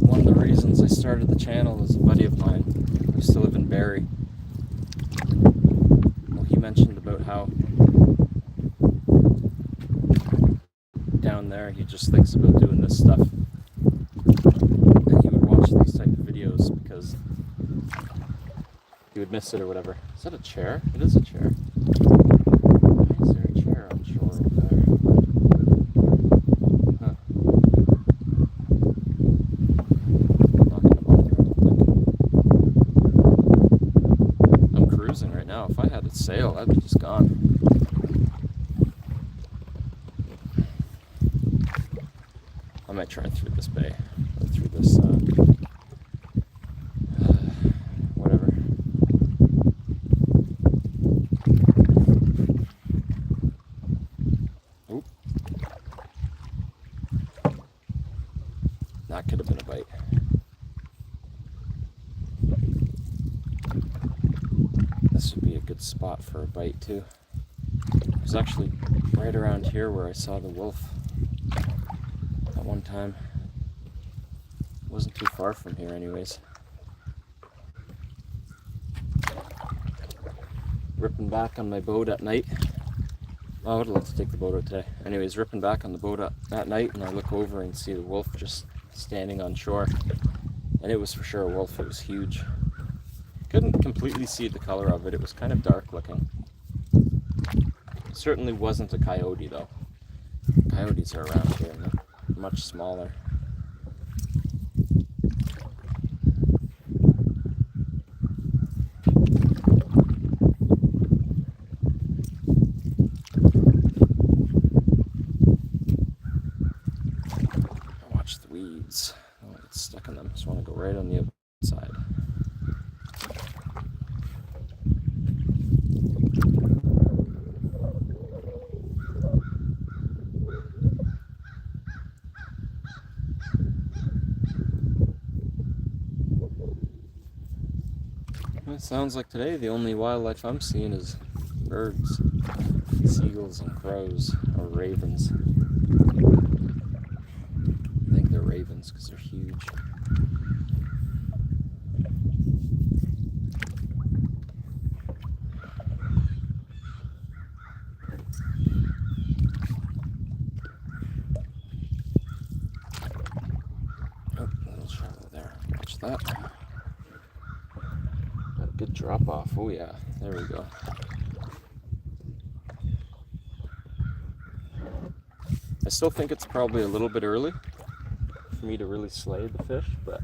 One of the reasons I started the channel is a buddy of mine who used to live in Barrie. Well, he mentioned about how down there he just thinks about doing this stuff. And he would watch these type of videos because he would miss it or whatever. Is that a chair? It is a chair. Why is there a chair on shore over there? Huh. Not gonna bother, I don't think. I'm cruising right now. If I had a sail, I'd be just gone. I might try through this bay, or through this, whatever. Oop. That could have been a bite. This would be a good spot for a bite too. It was actually right around here where I saw the wolf at one time. It wasn't too far from here anyways. Ripping back on my boat at night. Oh, I would love to take the boat out today. Anyways, ripping back on the boat at night, and I look over and see the wolf just standing on shore. And it was for sure a wolf. It was huge. Couldn't completely see the color of it. It was kind of dark looking. It certainly wasn't a coyote though. Coyotes are around here and they're much smaller. Watch the weeds. I don't want to get stuck in them. Just want to go right on the outside. It sounds like today the only wildlife I'm seeing is birds, seagulls and crows, or ravens. I think they're ravens because they're huge. Oh, little shallow there. Watch that. Got a good drop off. Oh yeah, there we go. I still think it's probably a little bit early for me to really slay the fish, but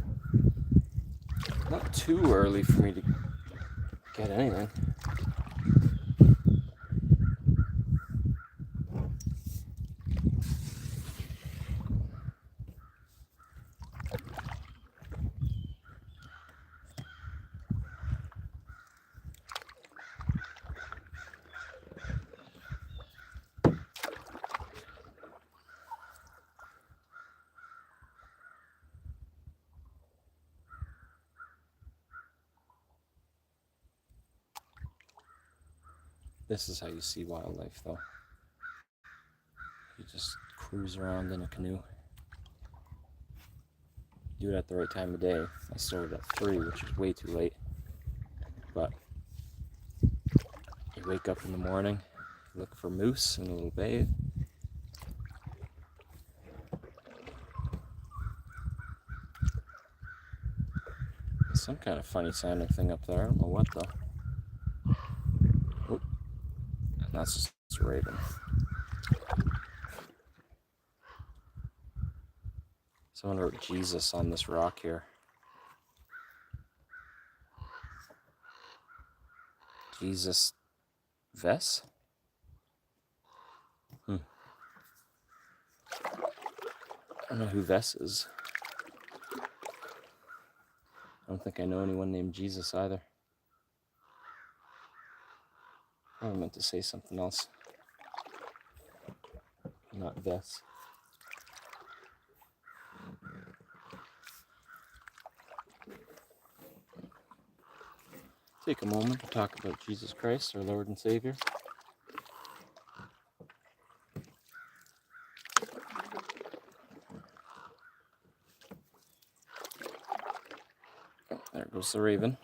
not too early for me to get anything. This is how you see wildlife though. You just cruise around in a canoe. Do it at the right time of day. I started at 3, which is way too late. But you wake up in the morning, look for moose in a little bay. There's some kind of funny sounding thing up there. I don't know what though. Oh, and that's just a raven. Someone wrote Jesus on this rock here. Jesus Vess? I don't know who Vess is. I don't think I know anyone named Jesus either. I meant to say something else. Not Vess. take a moment to talk about Jesus Christ, our Lord and Savior. Oh, there goes the raven.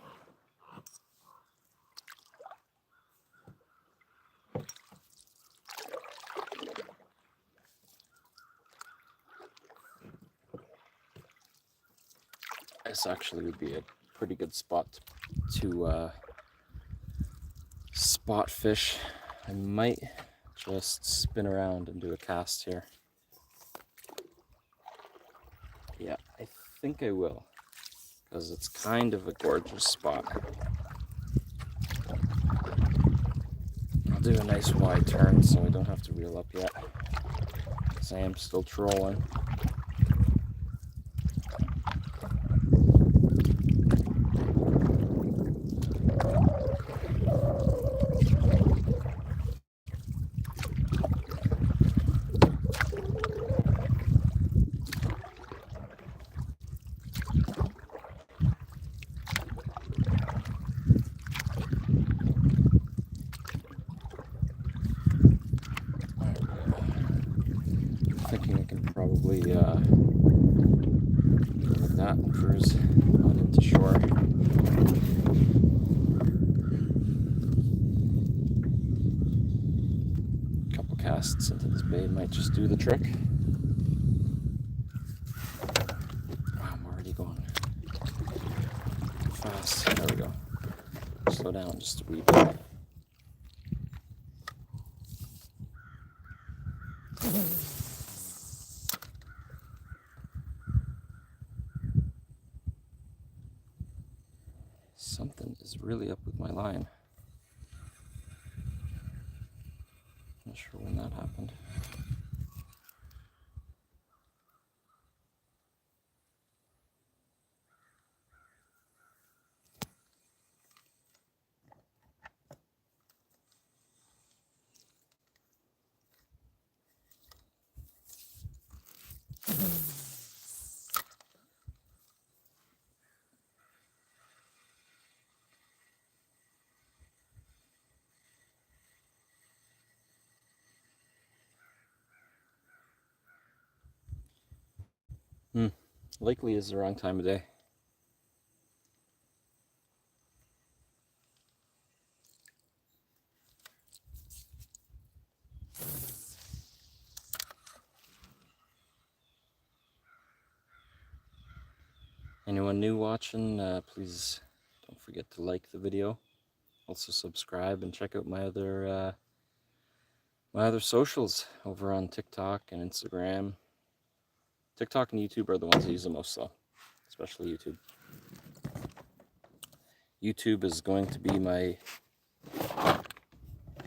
This actually would be a pretty good spot to spot fish. I might just spin around and do a cast here. Yeah, I think I will, because it's kind of a gorgeous spot. I'll do a nice wide turn so I don't have to reel up yet, because I am still trolling. Thinking I can probably go like that and cruise on into shore. A couple casts into this bay might just do the trick. Wow, I'm already going fast. There we go. Slow down just a wee bit. Something is really up with my line. Not sure when that happened. Likely is the wrong time of day. Anyone new watching, please don't forget to like the video. Also subscribe and check out my other socials over on TikTok and Instagram. TikTok and YouTube are the ones I use the most, though, especially YouTube. YouTube is going to be my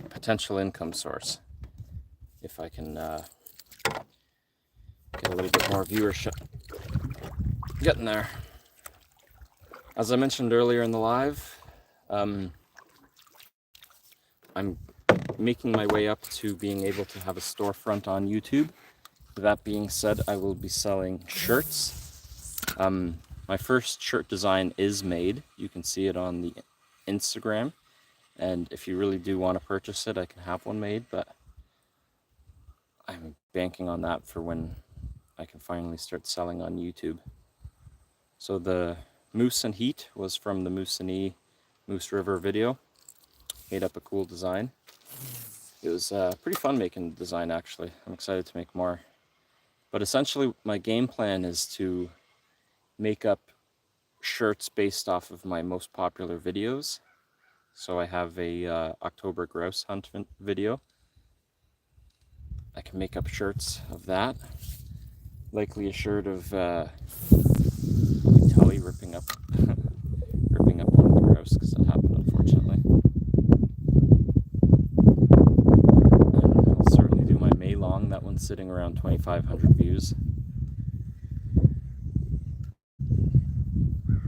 potential income source if I can get a little bit more viewership. Getting there. As I mentioned earlier in the live, I'm making my way up to being able to have a storefront on YouTube. That being said, I will be selling shirts. My first shirt design is made. You can see it on the Instagram. And if you really do want to purchase it, I can have one made, but I'm banking on that for when I can finally start selling on YouTube. So the Moose and Heat was from the Moose and E Moose River video. Made up a cool design. It was pretty fun making the design, actually. I'm excited to make more. But essentially, my game plan is to make up shirts based off of my most popular videos. So I have a October grouse hunt video. I can make up shirts of that. Likely a shirt of Tully ripping up ripping up one of the grouse, because that happened, unfortunately. And I'll certainly do my May long. That one's sitting around 2,500 views.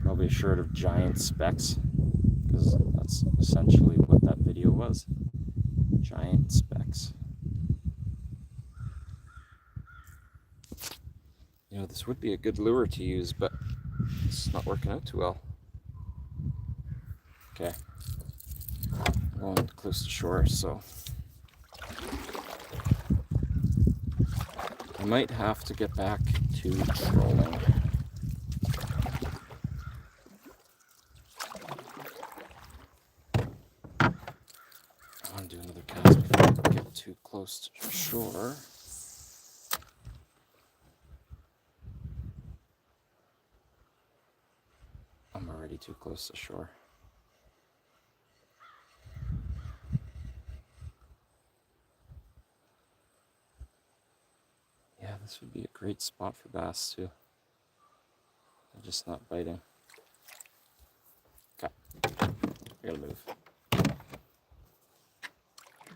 Probably a shirt of giant specks, because that's essentially what that video was. Giant specks. You know, this would be a good lure to use, but it's not working out too well. Okay, going close to shore, so I might have to get back to trolling. I want to do another cast before I get too close to shore. I'm already too close to shore. Yeah, this would be a great spot for bass too. They're just not biting. Okay, I gotta move.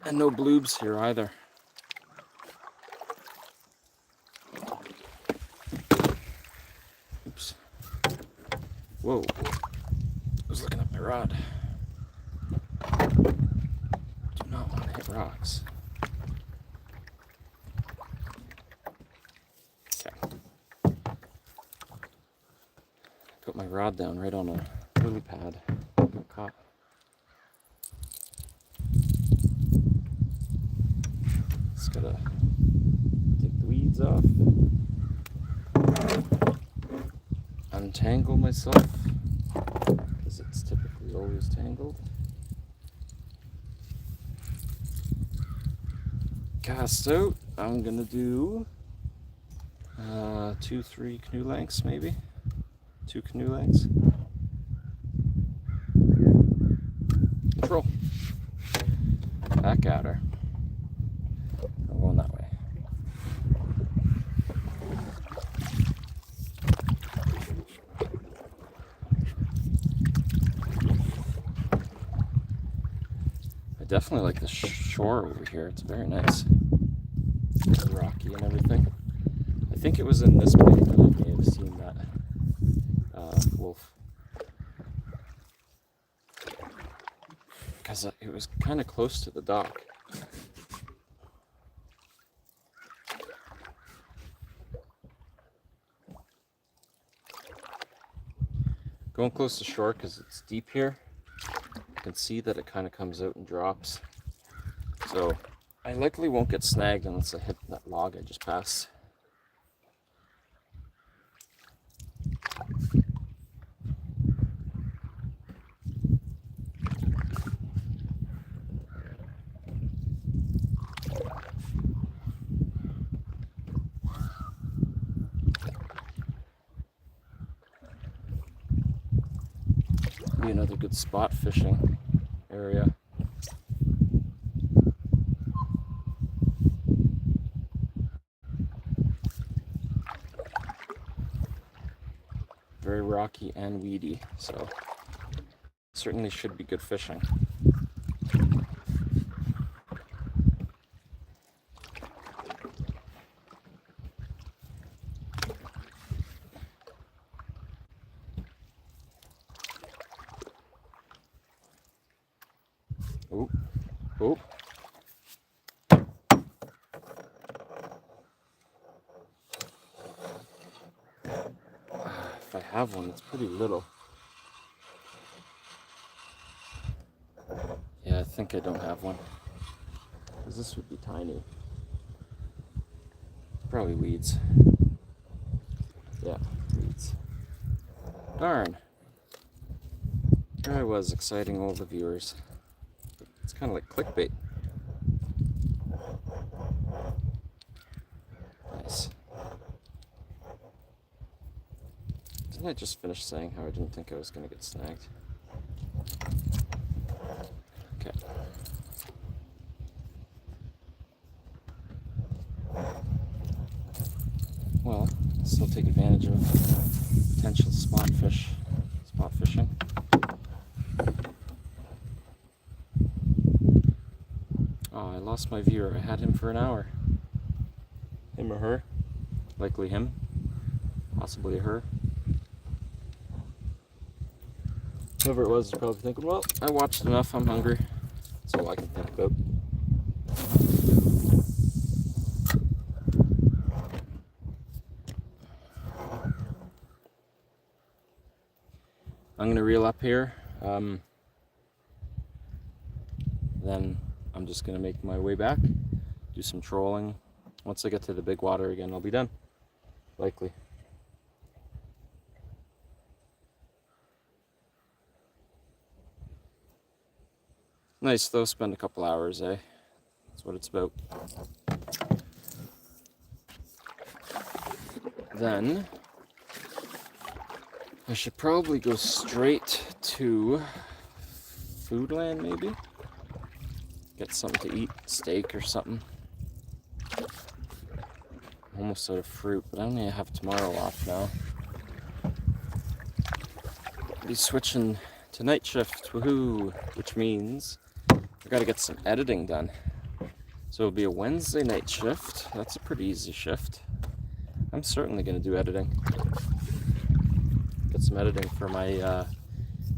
And no bloobs here either. Oops. Whoa. I was looking at my rod. Do not want to hit rocks. Okay. Put my rod down right on a lily pad. Got caught. Just gotta take the weeds off. Untangle myself, because it's typically always tangled. Cast out. I'm gonna do 2-3 canoe lengths, maybe 2 canoe lengths. Control. Back at her. I'm going that way. I definitely like the shore over here. It's very nice. It's rocky and everything. I think it was in this place that I may have seen that wolf. Because it was kind of close to the dock. Going close to shore because it's deep here. You can see that it kind of comes out and drops. So I likely won't get snagged unless I hit that log I just passed. Be another good spot fishing area. Very rocky and weedy, so certainly should be good fishing. Oop, oop. If I have one, it's pretty little. Yeah, I think I don't have one. Because this would be tiny. Probably weeds. Yeah, weeds. Darn. There I was, exciting all the viewers. It's kind of like clickbait. Nice. Didn't I just finish saying how I didn't think I was going to get snagged? Okay. Well, I'll still take advantage of potential spot fishing. Oh, I lost my viewer. I had him for an hour. Him or her? Likely him. Possibly her. Whoever it was is probably thinking, well, I watched enough, I'm hungry. That's all I can think about. I'm going to reel up here. then I'm just gonna make my way back, do some trolling. Once I get to the big water again, I'll be done, likely. Nice though, spend a couple hours, eh? That's what it's about. Then I should probably go straight to Foodland, maybe? Get something to eat, steak or something. I'm almost out of fruit, but I only have tomorrow off now. I'll be switching to night shift, woohoo! Which means I gotta get some editing done. So it'll be a Wednesday night shift. That's a pretty easy shift. I'm certainly gonna do editing. Get some editing for my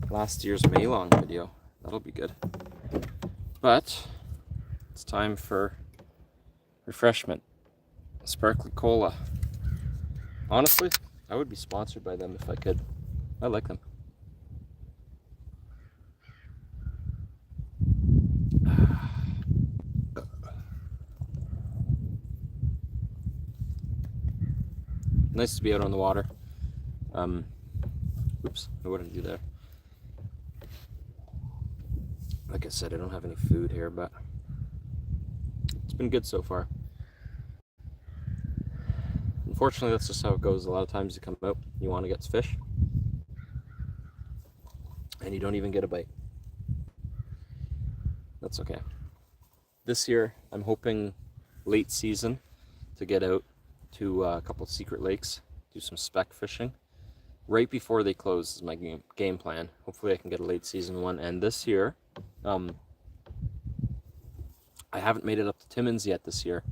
last year's Maylong video. That'll be good. But it's time for refreshment. Sparkly cola. Honestly, I would be sponsored by them if I could. I like them. Nice to be out on the water. Oops, what did I do there? Like I said, I don't have any food here, but it's been good so far. Unfortunately, that's just how it goes. A lot of times you come out, you want to get fish, and you don't even get a bite. That's okay. This year, I'm hoping late season to get out to a couple of secret lakes, do some speck fishing. Right before they close is my game plan. Hopefully I can get a late season one. And this year, I haven't made it up to Timmins yet this year.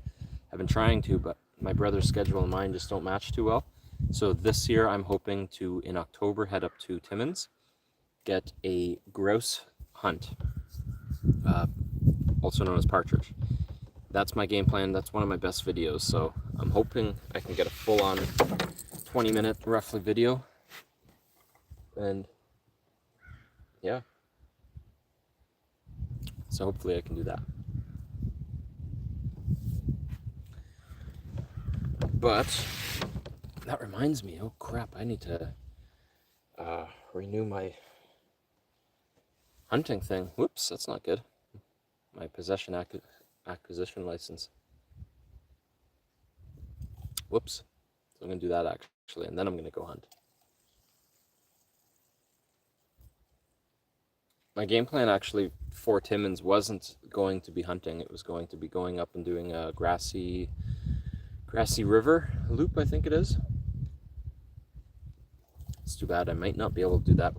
I've been trying to, but my brother's schedule and mine just don't match too well. So this year I'm hoping to, in October, head up to Timmins, get a grouse hunt, also known as partridge. That's my game plan. That's one of my best videos. So I'm hoping I can get a full-on 20-minute roughly video. And yeah, so hopefully I can do that. But that reminds me, oh crap, I need to renew my hunting thing. Whoops, that's not good. My possession acquisition license. Whoops. So I'm going to do that actually, and then I'm going to go hunt. My game plan actually for Timmins wasn't going to be hunting. It was going to be going up and doing a grassy river loop, I think it is. It's too bad I might not be able to do that.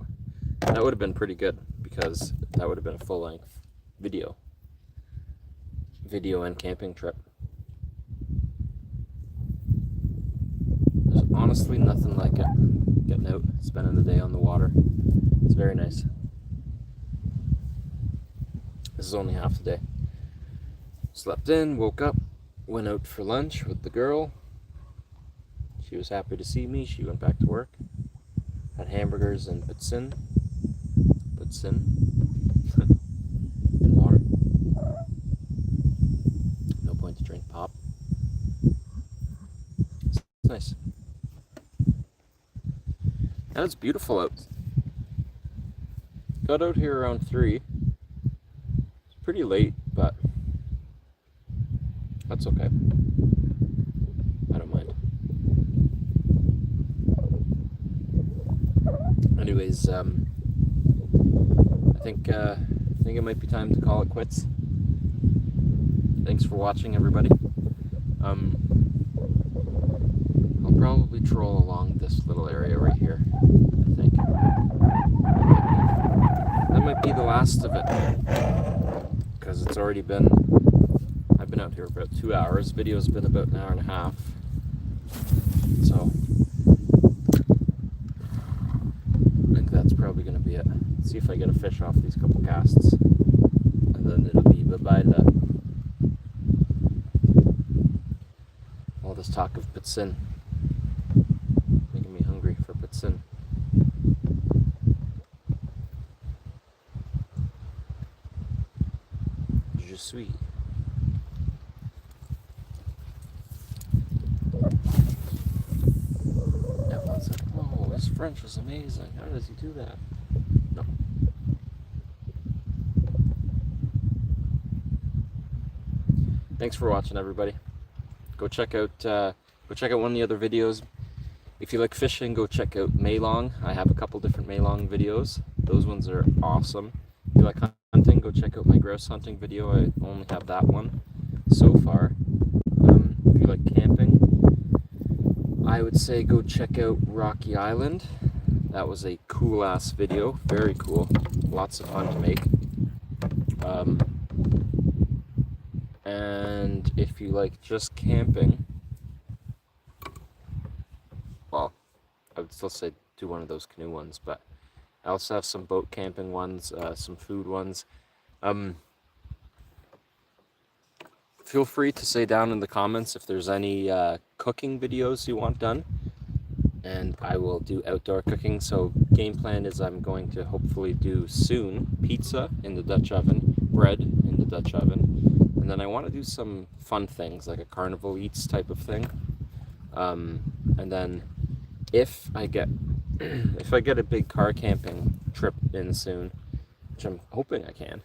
That would have been pretty good because that would have been a full-length video and camping trip. There's honestly nothing like it. Getting out, spending the day on the water. It's very nice. This is only half the day. Slept in, woke up, went out for lunch with the girl. She was happy to see me. She went back to work. Had hamburgers and poutine. And water. No point to drink pop. It's nice. And it's beautiful out. Got out here around 3. It's pretty late, but that's okay. I don't mind. Anyways, I think it might be time to call it quits. Thanks for watching, everybody. I'll probably troll along this little area right here, I think. That might be the last of it, because it's already been, I've been out here about 2 hours. Video's been about an hour and a half. So I think that's probably going to be it. Let's see if I get a fish off these couple casts, and then it'll be bye-bye to all this talk of poutine. Making me hungry for poutine. sweet. Everyone's like, whoa, his French is amazing. How does he do that? No. Thanks for watching, everybody. Go check out one of the other videos. If you like fishing, go check out Maylong. I have a couple different Maylong videos. Those ones are awesome. If you like hunting, go check out my grouse hunting video. I only have that one so far. If you like camping, I would say go check out Rocky Island. That was a cool ass video. Very cool. Lots of fun to make. And if you like just camping, well, I would still say do one of those canoe ones, but I also have some boat camping ones, some food ones. Feel free to say down in the comments if there's any cooking videos you want done, and I will do outdoor cooking. So game plan is I'm going to hopefully do soon pizza in the Dutch oven, bread in the Dutch oven, and then I want to do some fun things like a carnival eats type of thing. And then if I get a big car camping trip in soon, which I'm hoping I can,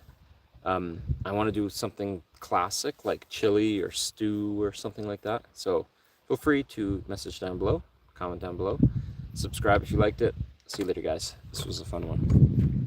I want to do something classic like chili or stew or something like that. So feel free to message down below, comment down below, subscribe if you liked it. See you later, guys. This was a fun one.